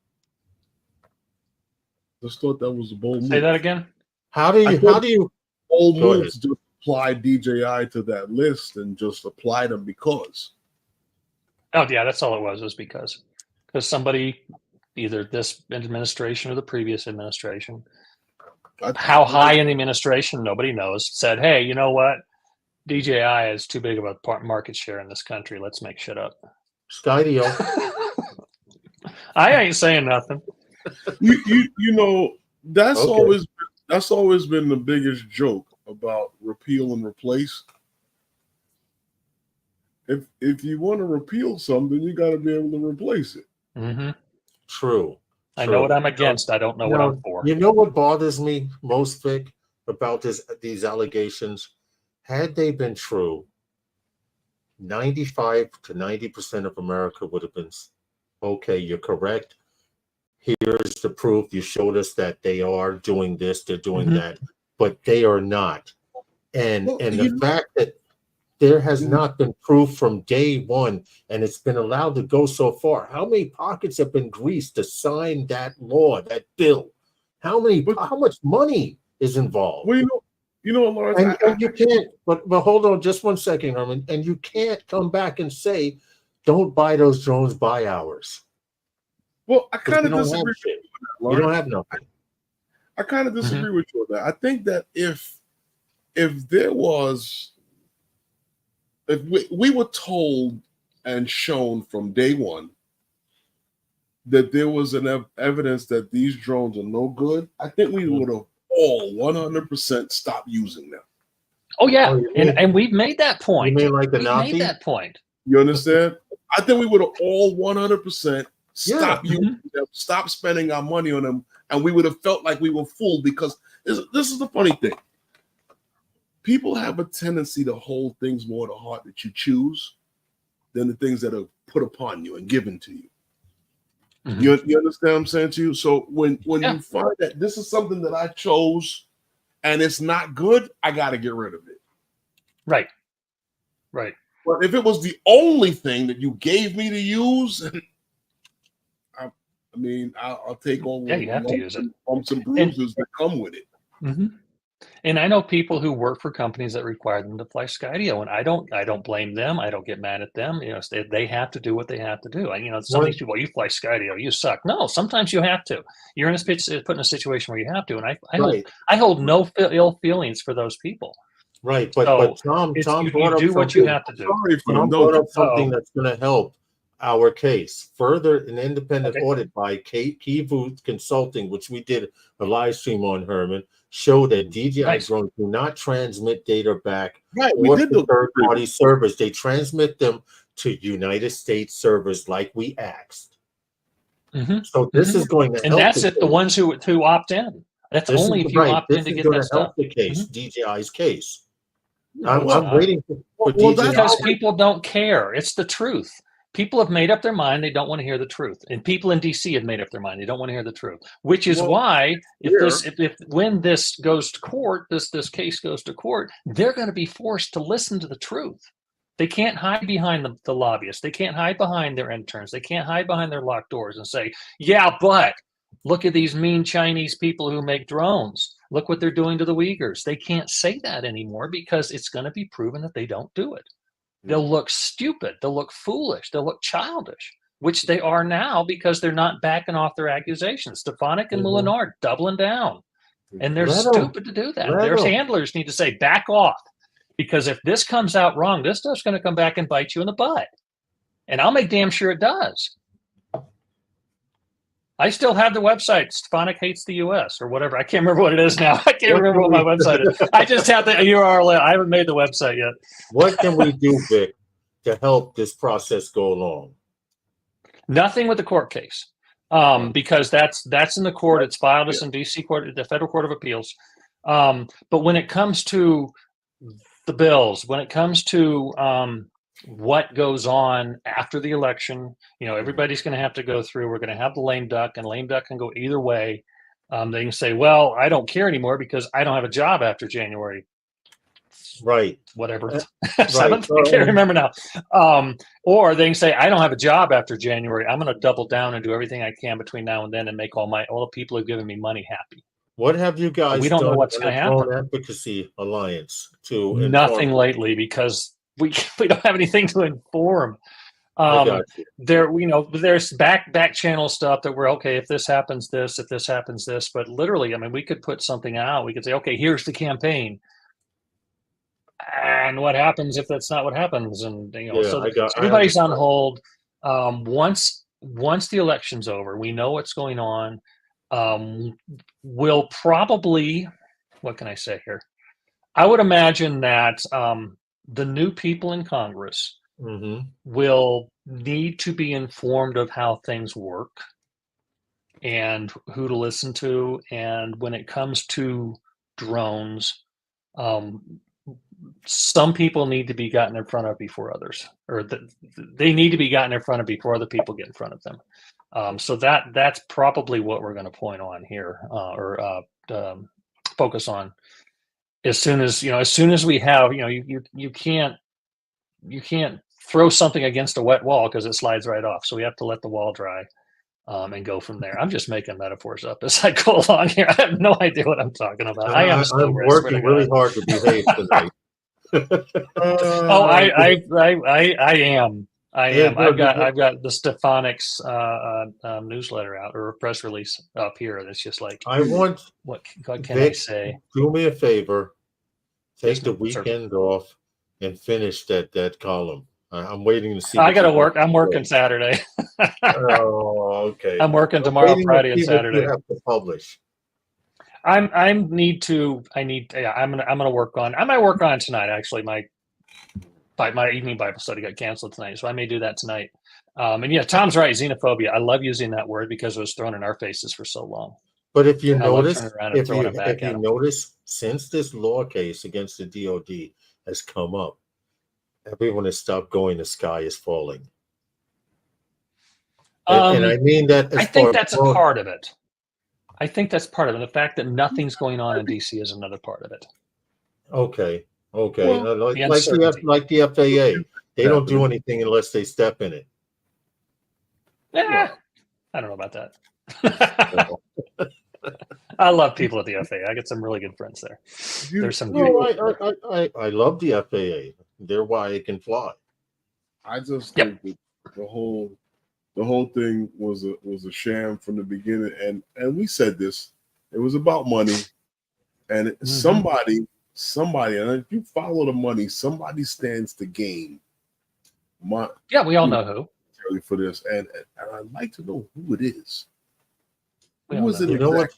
Just thought that was a bold move. Say that again. How do you bold moves just apply DJI to that list and just apply them because? Oh yeah, that's all it was because somebody, either this administration or the previous administration, how high in the administration, nobody knows, said, hey, you know what? DJI is too big of a market share in this country. Let's make shit up. Skydio. I ain't saying nothing. You know, that's always been the biggest joke about repeal and replace. If you want to repeal something, you got to be able to replace it. True. I know what I'm against. I don't know what I'm for. You know what bothers me most, Vic, about these allegations? Had they been true, 95 to 90% of America would have been, okay, you're correct. Here's the proof. You showed us that they are doing this, they're doing that, but they are not. And the fact that there has not been proof from day one, and it's been allowed to go so far. How many pockets have been greased to sign that law, that bill? How much money is involved? Well, you know, Lawrence, and you can't. But hold on, just 1 second, Herman. And you can't come back and say, "Don't buy those drones, buy ours." Well, I kind of disagree with you on that, you don't have nothing. I kind of disagree with you on that. I think that if we were told and shown from day one that there was an evidence that these drones are no good, I think we would have all 100% stopped using them. Oh yeah, and we've made that point. You mean like the Nazi? Made that point. You understand? I think we would have all 100% stopped using them, stopped spending our money on them, and we would have felt like we were fooled because this is the funny thing. People have a tendency to hold things more to heart that you choose than the things that are put upon you and given to you. You understand what I'm saying to you? So when you find that this is something that I chose and it's not good, I got to get rid of it. Right. But if it was the only thing that you gave me to use, I'll take on you have to use it. Some bruises that come with it. Mm-hmm. And I know people who work for companies that require them to fly Skydio, and I don't blame them. I don't get mad at them. They have to do what they have to do. And some of these people, you fly Skydio, you suck. No, sometimes you have to. You're put in a situation where you have to. And I hold no ill feelings for those people. Right, but Tom brought up do what you have to do. Tom brought up something that's going to help our case. Further, an independent audit by Kivu Consulting, which we did a live stream on, Herman, showed that DJI drones do not transmit data back to third-party servers. They transmit them to United States servers like we asked. Mm-hmm. So this is going to help. And that's if the ones who opt in. That's only if you opt in to get that stuff. Help the case, DJI's case. I'm waiting for DJI. Because people don't care. It's the truth. People have made up their mind. They don't want to hear the truth. And people in DC have made up their mind. They don't want to hear the truth, which is why when this goes to court, this case goes to court, they're going to be forced to listen to the truth. They can't hide behind the lobbyists. They can't hide behind their interns. They can't hide behind their locked doors and say, yeah, but look at these mean Chinese people who make drones. Look what they're doing to the Uyghurs. They can't say that anymore because it's going to be proven that they don't do it. They'll look stupid. They'll look foolish. They'll look childish, which they are now because they're not backing off their accusations. Stefanik and Molinard doubling down. And they're stupid to do that. Their handlers need to say, back off. Because if this comes out wrong, this stuff's going to come back and bite you in the butt. And I'll make damn sure it does. I still have the website, Stefanik Hates the U.S. or whatever. I can't remember what it is now. I can't remember what my website is. I just have the URL. I haven't made the website yet. What can we do, Vic, to help this process go along? Nothing with the court case, because that's in the court. It's filed as in D.C. court, the Federal Court of Appeals. But when it comes to the bills, when it comes to what goes on after the election, everybody's going to have to go through. We're going to have the lame duck, and lame duck can go either way. They can say, well, I don't care anymore because I don't have a job after January. Right. Whatever. 7th? I can't remember now. Or they can say, I don't have a job after January. I'm going to double down and do everything I can between now and then and make all the people who've given me money happy. What have you guys we don't done know what's going to happen. Drone Advocacy Alliance to nothing lately because we don't have anything to inform. There's back channel stuff that we're okay if this happens this, if this happens this, but literally, we could put something out. We could say, okay, here's the campaign, and what happens if that's not what happens, and everybody's on hold. Once the election's over, we know what's going on. We'll probably, what can I say here? I would imagine that the new people in Congress will need to be informed of how things work and who to listen to. And when it comes to drones, some people need to be gotten in front of before others, or they need to be gotten in front of before other people get in front of them. So that's probably what we're going to point on here, or focus on. As soon as we have, you can't throw something against a wet wall because it slides right off. So we have to let the wall dry and go from there. I'm just making metaphors up as I go along here. I have no idea what I'm talking about. I'm working really hard to behave tonight. I am. I've got the Stefanik's newsletter out, or a press release up here. That's just like, what can I say? Do me a favor, take the weekend off and finish that column. I'm waiting to see. I got to work. I'm working Saturday. Oh, okay. I'm working tomorrow, Friday, and Saturday. You have to publish. I'm gonna work on. I might work on tonight. Actually, my evening Bible study got canceled tonight, so I may do that tonight. And yeah, Tom's right. Xenophobia. I love using that word because it was thrown in our faces for so long. But if you notice, since this law case against the DoD has come up, everyone has stopped going. The sky is falling. And I mean that. I think that's a part of it. I think that's part of it. The fact that nothing's going on in DC is another part of it. Okay. Well, Like the FAA, they don't do anything unless they step in it. I don't know about that. I love people at the FAA. I get some really good friends there. There's some. I love the FAA. They're why it can fly. I just think that the whole thing was a sham from the beginning, and we said this. It was about money, and somebody, and if you follow the money, somebody stands to gain. We all know who. For this, and I'd like to know who it is. Who is it? You know what?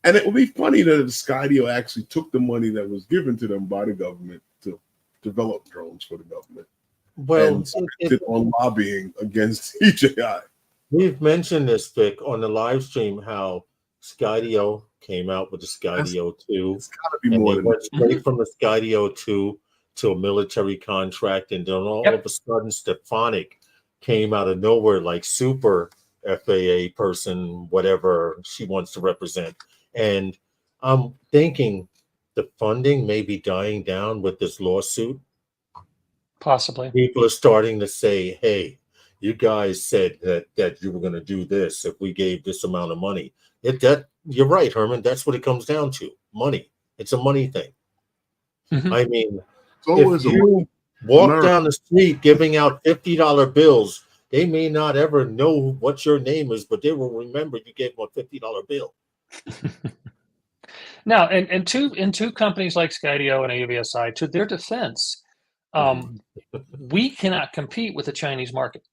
And it would be funny that the Skydio actually took the money that was given to them by the government to develop drones for the government. Well, and on lobbying against DJI. We've mentioned this, Vic, on the live stream, how Skydio came out with the Skydio 2. It's got to be more than went straight from the Skydio 2 to a military contract, and then all of a sudden, Stefanik came out of nowhere like super FAA person, whatever she wants to represent. And I'm thinking the funding may be dying down with this lawsuit. Possibly. People are starting to say, hey, you guys said that you were going to do this if we gave this amount of money. You're right, Herman. That's what it comes down to. Money. It's a money thing. I mean, if you walk down the street giving out $50 bills, they may not ever know what your name is, but they will remember you gave them a $50 bill. Now, and two companies like Skydio and AVSI, to their defense, we cannot compete with the Chinese market.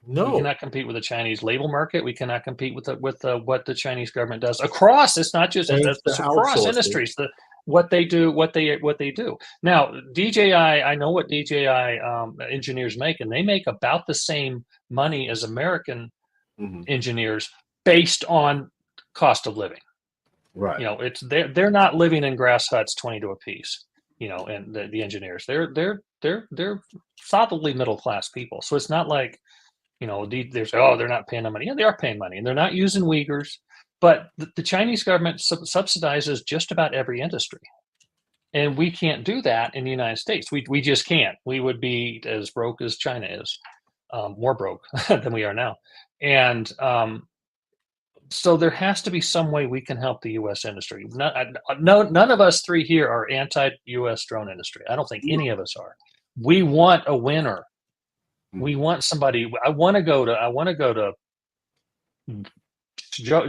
No, we cannot compete with the Chinese label market. We cannot compete with what the Chinese government does across. It's not just it's across industries. What they do. Now, DJI, I know what DJI engineers make, and they make about the same money as American engineers based on cost of living. Right. You know, it's they're not living in grass huts 20 to a piece. You know, and the engineers, they're solidly middle class people. So it's not like, you know, they're not paying them money. Yeah, they are paying money, and they're not using Uyghurs. But the Chinese government subsidizes just about every industry, and we can't do that in the United States. We just can't. We would be as broke as China is, more broke than we are now. And so there has to be some way we can help the U.S. industry. None of us three here are anti-U.S. drone industry. I don't think any of us are. We want a winner. We want somebody. I want to go to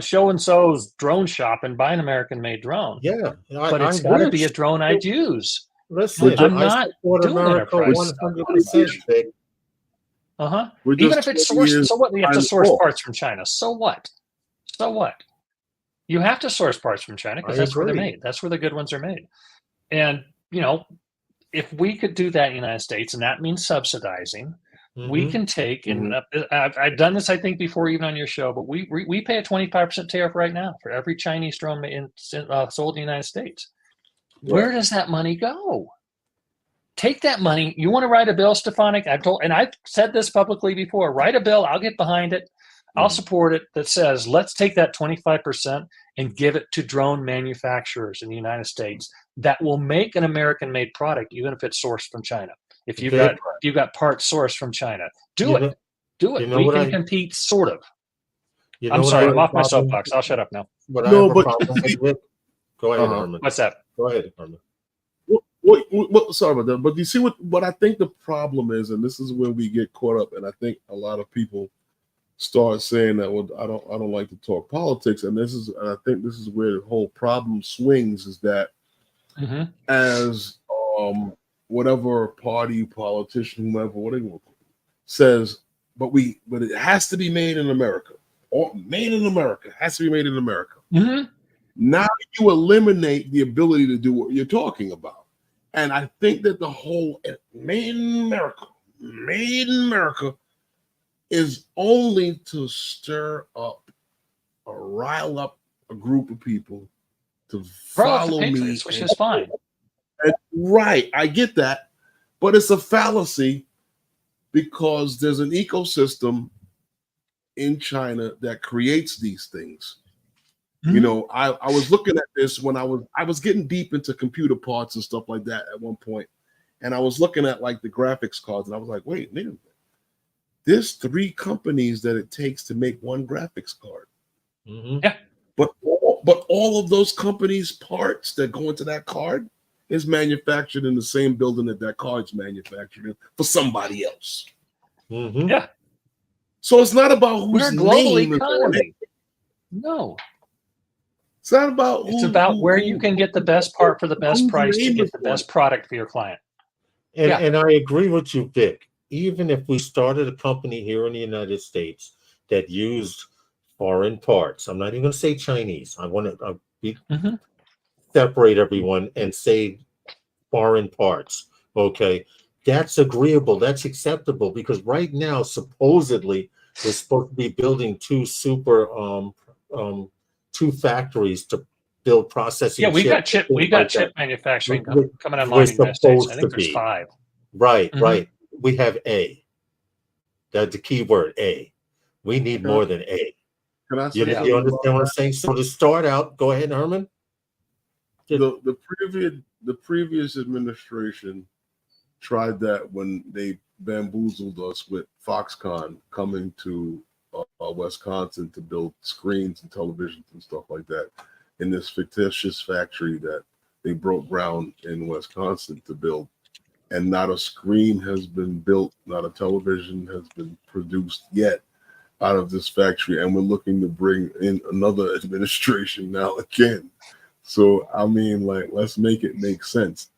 so and so's drone shop and buy an American-made drone. Yeah, but it's got to be a drone I'd use. Listen, I'm not doing America 100%. Even if it's sourced, so what? We have to source parts from China. So what? So what? You have to source parts from China because that's where they're made. That's where the good ones are made. And you know, if we could do that in the United States, and that means subsidizing. We can take, and I've done this, I think, before, even on your show, but we pay a 25% tariff right now for every Chinese drone sold in the United States. Where does that money go? Take that money. You want to write a bill, Stefanik? I've said this publicly before. Write a bill. I'll get behind it. I'll support it. That says, let's take that 25% and give it to drone manufacturers in the United States that will make an American-made product, even if it's sourced from China. If you've got parts sourced from China, do it. We can compete, sort of. I'm sorry, I'm off my soapbox. I'll shut up now. Go ahead, Herman. What's that? Go ahead, Herman. Sorry about that, but you see what I think the problem is, and this is where we get caught up, and I think a lot of people start saying that, well, I don't like to talk politics, and I think this is where the whole problem swings, is that as whatever party, politician, whoever says, but it has to be made in America, or made in America, has to be made in America. Now you eliminate the ability to do what you're talking about. And I think that the whole made in America is only to stir up or rile up a group of people to follow me. Which is fine. Right, I get that, but it's a fallacy because there's an ecosystem in China that creates these things, You know, I was looking at this when I was getting deep into computer parts and stuff like that at one point, and I was looking at like the graphics cards, and I was like, wait, man, there's 3 companies that it takes to make one graphics card. Yeah. But all of those companies' parts that go into that card is manufactured in the same building that card's manufactured in for somebody else. Yeah. So it's not about We're who's a global name is on economy. it. No. It's not about It's about where you can get the best part for the best price to get the best product for your client. And I agree with you, Vic. Even if we started a company here in the United States that used foreign parts, I'm not even going to say Chinese. I want to separate everyone and say foreign parts. Okay, that's agreeable. That's acceptable because right now, supposedly, we're supposed to be building 2 factories to build processing. Yeah, we got chip manufacturing coming online in the United States. I think there's 5. Right, right. We have A. That's the key word, A. We need more than A. Can I say you understand what I'm saying? So to start out, go ahead, Herman. The previous administration tried that when they bamboozled us with Foxconn coming to Wisconsin to build screens and televisions and stuff like that in this fictitious factory that they broke ground in Wisconsin to build. And not a screen has been built, not a television has been produced yet out of this factory. And we're looking to bring in another administration now again. So, I mean, like, let's make it make sense.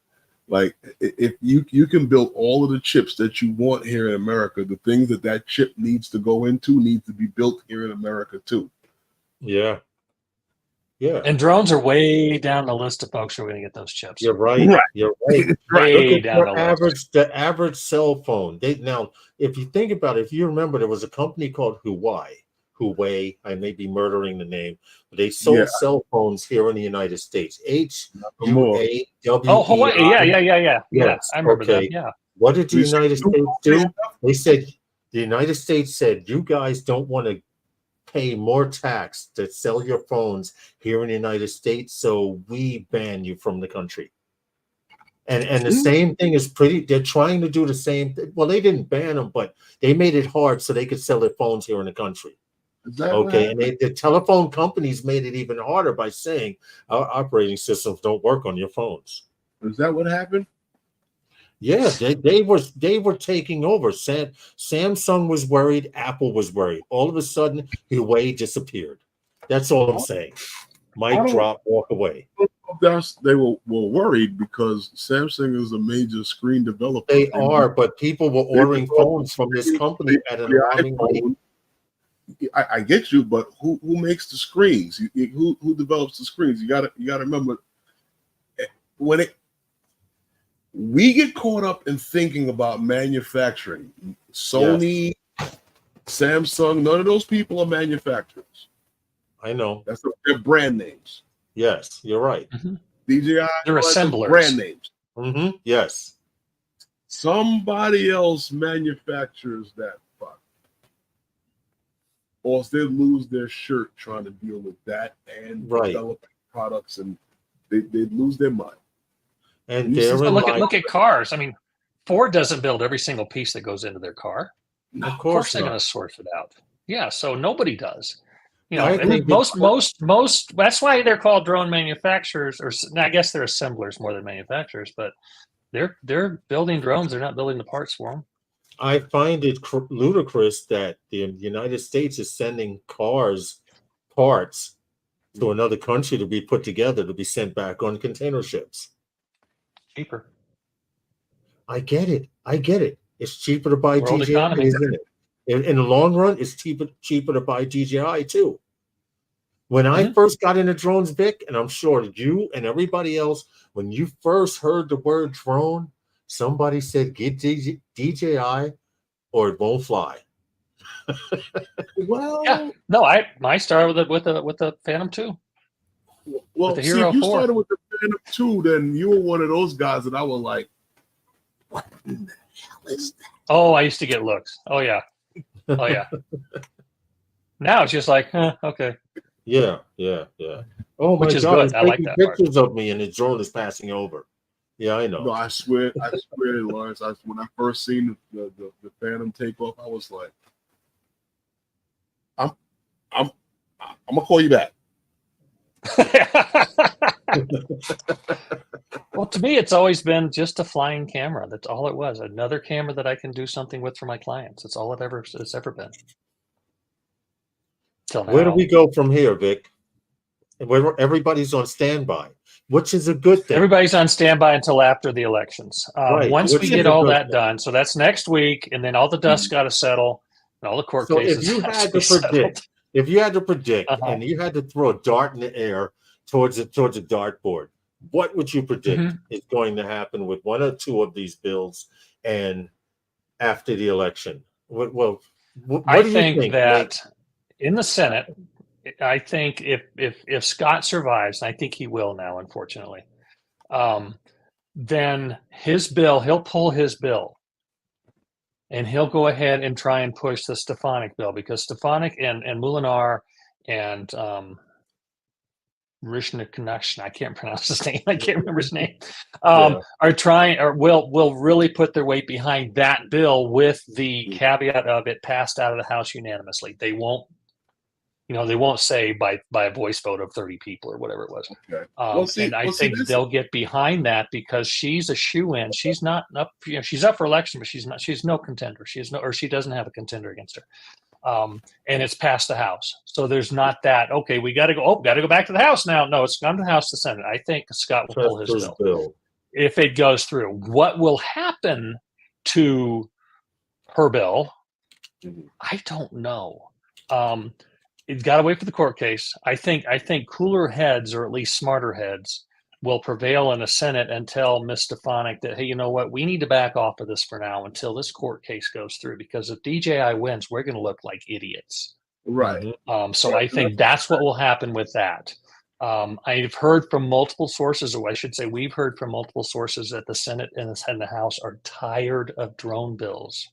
Like, if you can build all of the chips that you want here in America, the things that chip needs to go into need to be built here in America too. Yeah. Yeah. And drones are way down the list of folks who are going to get those chips. You're right. You're right. Way down the list. The average cell phone. Now, if you think about it, if you remember, there was a company called Huawei. I may be murdering the name, but they sold cell phones here in the United States. HUAWEI. Oh, Hawaii. Yeah. Yes. I remember that. Yeah. What did the United States do? They said, the United States said, you guys don't want to pay more tax to sell your phones here in the United States, so we ban you from the country. And the same thing is they're trying to do the same thing. Well, they didn't ban them, but they made it hard so they could sell their phones here in the country. Okay, and the telephone companies made it even harder by saying our operating systems don't work on your phones. Is that what happened? Yeah, they were taking over. Samsung was worried. Apple was worried. All of a sudden, Huawei disappeared. That's all I'm saying. Mic drop, walk away. They were worried because Samsung is a major screen developer. They are, but people were ordering phones from this company at an alarming rate. I get you, but who makes the screens? Who develops the screens? You gotta remember when we get caught up in thinking about manufacturing. Sony, Samsung, none of those people are manufacturers. I know. They're brand names. Yes, you're right. DJI, they're assemblers. Brand names. Yes. Somebody else manufactures that fuck. Or else they lose their shirt trying to deal with that and develop products, and they'd lose their mind. And look at cars. I mean, Ford doesn't build every single piece that goes into their car. No, of course they're going to source it out. Yeah, so nobody does. You know, I mean, most. That's why they're called drone manufacturers, or I guess they're assemblers more than manufacturers. But they're building drones. They're not building the parts for them. I find it ludicrous that the United States is sending parts to another country to be put together to be sent back on container ships. Cheaper. I get it. It's cheaper to buy World DJI, economy. isn't it? In the long run, it's cheaper to buy DJI too. When I first got into drones, Vic, and I'm sure you and everybody else, when you first heard the word drone, somebody said, get DJI or it won't fly. Well, yeah. No, I started with the Phantom 2. Well, the see, Hero if you 4. started with the Phantom 2, then you were one of those guys that I was like, what in the hell is that? Oh, I used to get looks. Oh, yeah. Now it's just like, okay. Yeah. Oh my Which is God! good. He's I like taking that part. pictures of me, and the drone is passing over. Yeah, I know. No, I swear, Lawrence. When I first seen the Phantom take off, I was like, I'm gonna call you back. Well, to me, it's always been just a flying camera. That's all it was. Another camera that I can do something with for my clients. It's all it's ever been. Till now. Where do we go from here, Vic? Everybody's on standby, which is a good thing. Everybody's on standby until after the elections. Right, Once which we is get a all good that thing. done, so that's next week, and then all the dust got to settle, and all the court So cases. if you have had be to predict, settled. and you had to throw a dart in the air towards a dartboard, what would you predict is going to happen with one or two of these bills, and after the election? What I do you think that Nate? in the Senate, I think if Scott survives, and I think he will now, unfortunately, then his bill, he'll pull his bill, and he'll go ahead and try and push the Stefanik bill, because Stefanik and Molinar and Rishnikanashna, I can't pronounce his name. I can't remember his name. Are trying, or will really put their weight behind that bill, with the caveat of it passed out of the House unanimously. They won't, they won't say by a voice vote of 30 people or whatever it was. Okay. And I think they'll get behind that, because she's a shoe-in. She's not up. She's up for election, but she's no contender. She doesn't have a contender against her. And it's passed the House, so there's not that. Okay, we got to go back to the House now. No, it's gone to the House to Senate. I think Scott will pull his bill if it goes through. What will happen to her bill? I don't know. You've got to wait for the court case. I think cooler heads, or at least smarter heads, will prevail in the Senate and tell Ms. Stefanik that, hey, you know what? We need to back off of this for now until this court case goes through, because if DJI wins, we're going to look like idiots. Right. So I think that's what will happen with that. I've heard from multiple sources, or I should say we've heard from multiple sources, that the Senate and the House are tired of drone bills.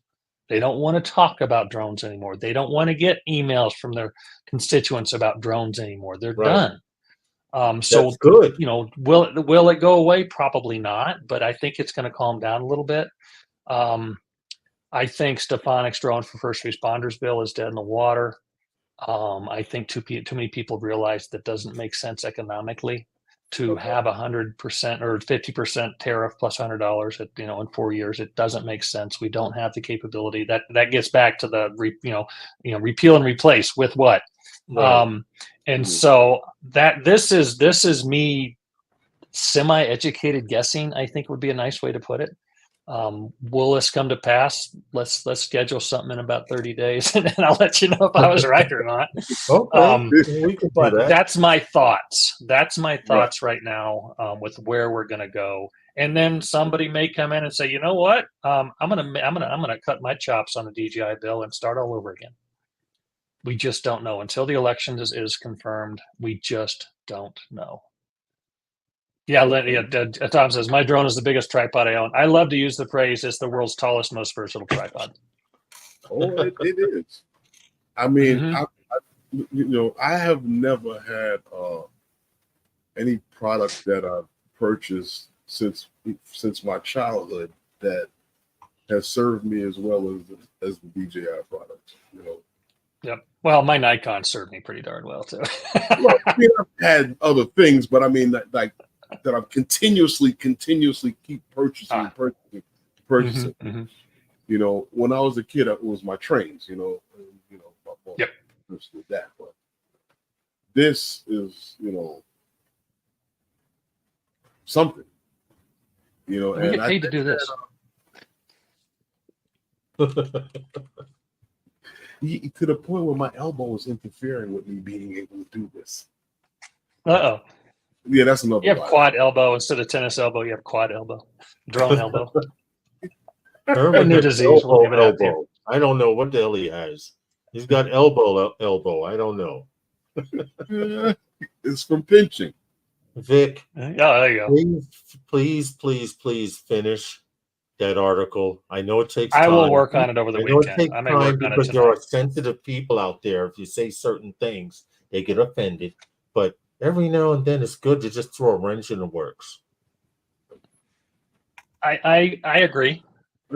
They don't want to talk about drones anymore. They don't want to get emails from their constituents about drones anymore. They're done. So that's good. Will it go away? Probably not, but I think it's going to calm down a little bit. I think Stefanik's drone for first responders bill is dead in the water. I think too many people realize that doesn't make sense economically to have 100% or 50% tariff plus $100 in 4 years. It doesn't make sense. We don't have the capability. That gets back to the repeal and replace with what. Right. And so this is me semi-educated guessing, I think would be a nice way to put it. Will this come to pass? Let's schedule something in about 30 days, and then I'll let you know if I was right or not. We can But do that. that's my thoughts. That's my thoughts right now, with where we're going to go. And then somebody may come in and say, you know what? I'm gonna cut my chops on the DJI bill and start all over again. We just don't know until the election is confirmed. We just don't know. Tom says, my drone is the biggest tripod I own. I love to use the phrase, it's the world's tallest, most versatile tripod. Oh, it is. I mean, I have never had any product that I've purchased since my childhood that has served me as well as the DJI products. Yep. Well, my Nikon served me pretty darn well too. Well, I've had other things, but I mean that I'm continuously keep purchasing. Mm-hmm. When I was a kid, it was my trains. Yep. With that, but this is something. We get paid to do this. To the point where my elbow was interfering with me being able to do this. Uh-oh. Yeah, that's another. You have quad elbow instead of tennis elbow. You have quad elbow, drone elbow. A new disease. Elbow. I don't know what the hell he has. He's got elbow. I don't know. It's from pinching. Vic. There you go. Please finish that article. I know it takes time. I will work on it over the weekend. I may work on it because there are sensitive people out there. If you say certain things, they get offended. But every now and then, it's good to just throw a wrench in the works. I agree.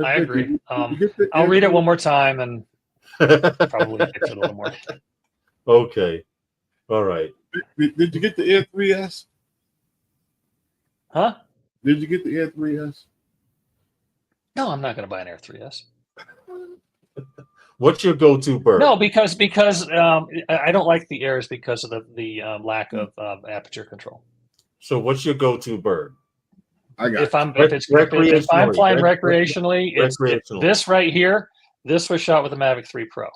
I agree. I'll read it one more time and probably fix it a little more. Okay. All right. Did you get the Air 3S? Huh? Did you get the Air 3S? No, I'm not going to buy an Air 3S. What's your go-to bird? No, because I don't like the Airs because of the lack of aperture control. So what's your go-to bird? If I'm flying recreationally, it's this right here. This was shot with a Mavic 3 Pro.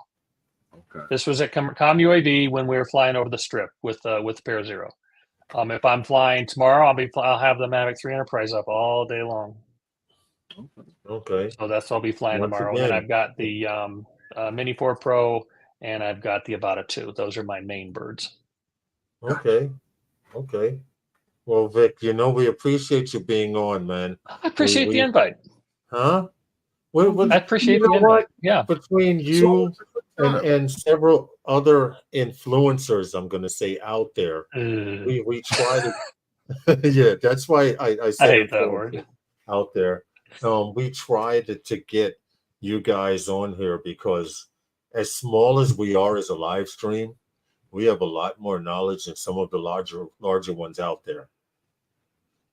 Okay. This was at Com UAV when we were flying over the strip with Pair Zero. If I'm flying tomorrow, I'll have the Mavic 3 Enterprise up all day long. Okay. So that's what I'll be flying tomorrow. And then I've got the Mini 4 Pro and I've got the Abata 2. Those are my main birds. Okay. Okay. Well, Vic, we appreciate you being on, man. I appreciate the invite. Huh? I appreciate the invite. Yeah. Between you and several other influencers, I'm going to say out there, we try to. Yeah, that's why I hate that word. Out there. We tried to get you guys on here because as small as we are as a live stream, we have a lot more knowledge than some of the larger ones out there.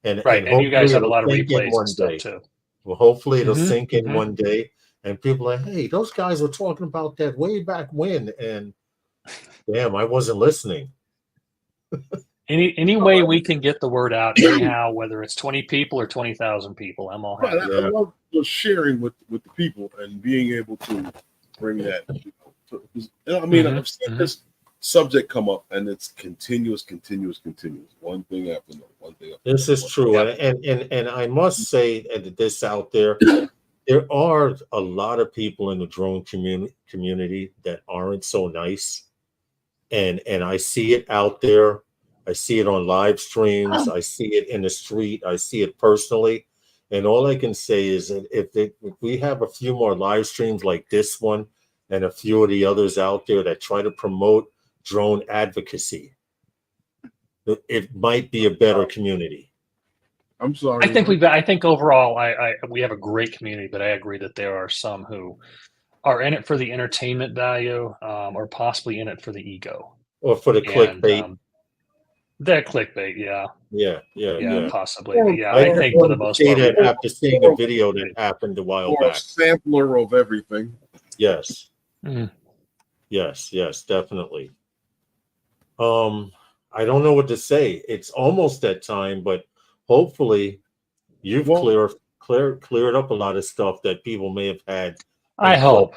And you guys have a lot of replays and stuff too. Well, hopefully it'll sink in one day, and people are like, "Hey, those guys were talking about that way back when," and damn, I wasn't listening. Any way we can get the word out, anyhow, whether it's 20 people or 20,000 people, I'm all happy. I love just sharing with the people and being able to bring that. I've seen this subject come up, and it's continuous. One thing after another. One thing after This is true, and I must say this out there. There are a lot of people in the drone community that aren't so nice, and I see it out there. I see it on live streams. I see it in the street. I see it personally. And all I can say is that if we have a few more live streams like this one and a few of the others out there that try to promote drone advocacy, it might be a better community. I'm sorry. I think overall we have a great community, but I agree that there are some who are in it for the entertainment value, or possibly in it for the ego. Or for the clickbait. That clickbait, yeah, possibly. Yeah, I think for the most part. That after seeing a video that happened a while back. A sampler of everything. Yes. Yes, definitely. I don't know what to say. It's almost that time, but hopefully you've cleared up a lot of stuff that people may have had. I hope.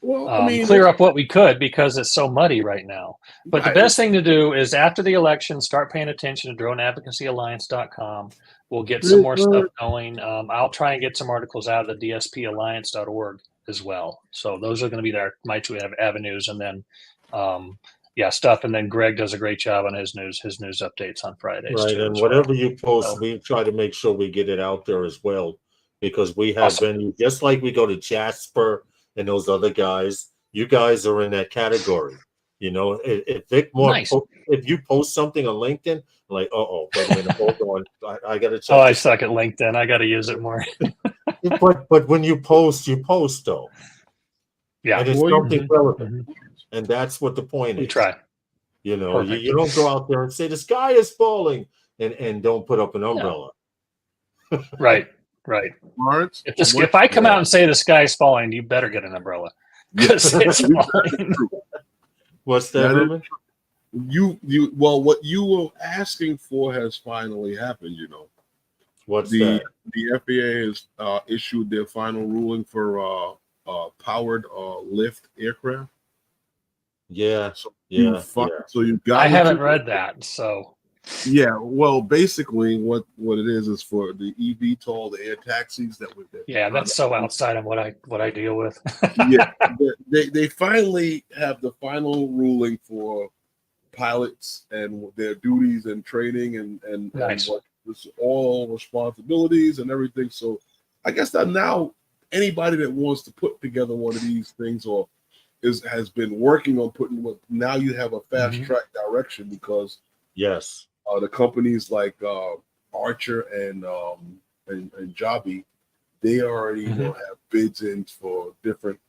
Well, clear up what we could because it's so muddy right now. But the best thing to do is after the election, start paying attention to droneadvocacyalliance.com. We'll get some more stuff going. I'll try and get some articles out of the dspalliance.org as well. So those are going to be my two avenues. And then, stuff. And then Greg does a great job on his news updates on Fridays. Right. And whatever you post, we try to make sure we get it out there as well, because we have venues, just like we go to Jasper and those other guys. You guys are in that category. If Vic Moore, if you post something on LinkedIn, I'm like, wait a minute, hold on, I got to check. I suck at LinkedIn. I got to use it more. but when you post though. Yeah, and it's something relevant, and that's what the point is. We try. You don't go out there and say the sky is falling, and don't put up an umbrella. No. Right. Lawrence, if I come out and say the sky's falling, you better get an umbrella because it's falling. What's that, Ruben? What you were asking for has finally happened. What's that? The FAA has issued their final ruling for powered lift aircraft. Yeah. So you got. I haven't read that, so. Yeah, well, basically, what it is for the eVTOL, the air taxis that we've been. Yeah, that's so outside of what I deal with. Yeah, they finally have the final ruling for pilots and their duties and training and nice. What it's all responsibilities and everything. So I guess that now anybody that wants to put together one of these things or has been working on putting what now you have a fast track direction because yes, the companies like Archer and Joby, they already have bids in for different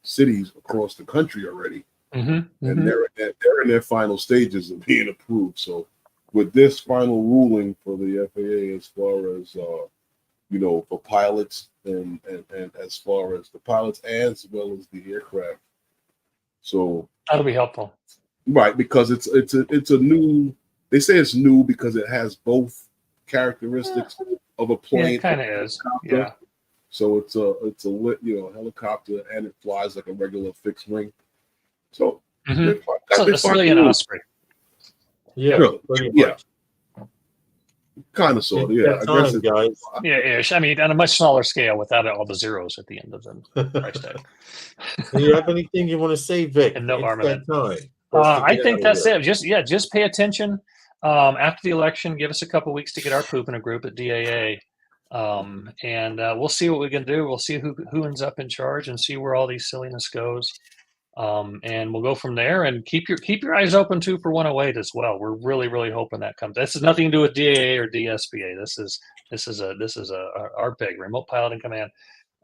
cities across the country already, and they're in their final stages of being approved. So with this final ruling for the FAA, as far as for pilots and as far as the pilots as well as the aircraft, so that'll be helpful, right? Because it's a new. They say it's new because it has both characteristics of a plane. Yeah, it kind of is. Yeah. So it's a helicopter, and it flies like a regular fixed wing. So it's really an Osprey. Yeah, really, pretty much. Kind of, sort of, yeah. I guess guys. Yeah, I mean, on a much smaller scale, without all the zeros at the end of the price tag. Do you have anything you want to say, Vic? And no armament. I think that's it. Just pay attention. After the election, give us a couple weeks to get our poop in a group at DAA, and we'll see what we can do. We'll see who ends up in charge and see where all these silliness goes. And we'll go from there. And keep your eyes open too for 108 as well. We're really, really hoping that comes. This has nothing to do with DAA or DSPA. This is our big remote piloting command.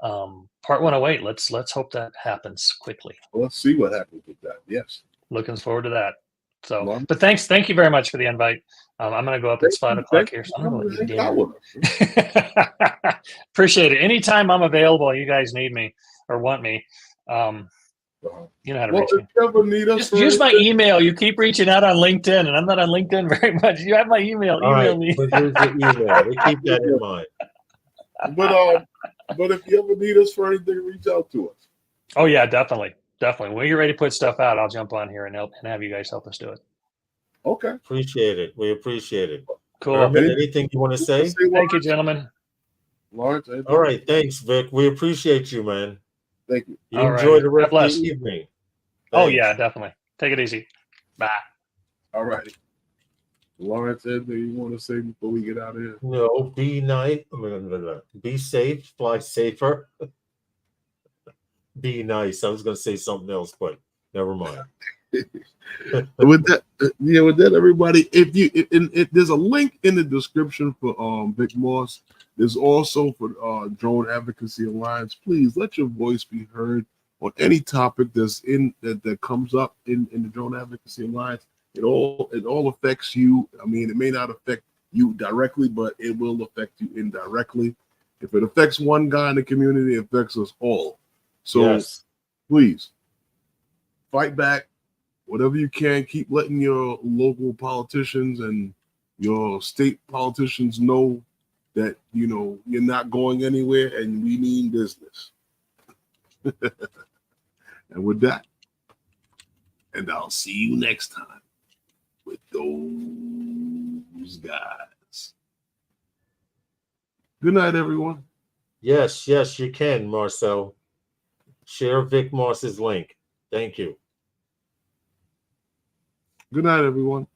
Part 108. Let's hope that happens quickly. Well, let's see what happens with that. Yes. Looking forward to that. So, but thank you very much for the invite. I'm going to go up. It's 5 o'clock here. So I'm going to go Appreciate it. Anytime I'm available, you guys need me or want me. You know how to reach me. Just use my email. You keep reaching out on LinkedIn, and I'm not on LinkedIn very much. You have my email. Email me. Use your email. We keep that in mind. But if you ever need us for anything, reach out to us. Oh yeah, definitely. When you're ready to put stuff out, I'll jump on here and have you guys help us do it. Okay. Appreciate it. We appreciate it. Cool. Anything you want to say? Thank you, gentlemen. Lawrence. All right. Thanks, Vic. We appreciate you, man. Thank you. You enjoy the rest of the evening. Thanks. Oh yeah, definitely. Take it easy. Bye. All right. Lawrence, anything you want to say before we get out of here? No, be nice. Be safe. Fly safer. Be nice. I was going to say something else, but never mind. With that, everybody, if there's a link in the description for Vic Moss. There's also for Drone Advocacy Alliance. Please let your voice be heard on any topic that comes up in the Drone Advocacy Alliance. It all affects you. I mean, it may not affect you directly, but it will affect you indirectly. If it affects one guy in the community, it affects us all. So please fight back. Whatever you can, keep letting your local politicians and your state politicians know that you're not going anywhere and we mean business. And with that, and I'll see you next time with those guys. Good night, everyone. Yes, you can, Marcel. Share Vic Moss's link. Thank you. Good night, everyone.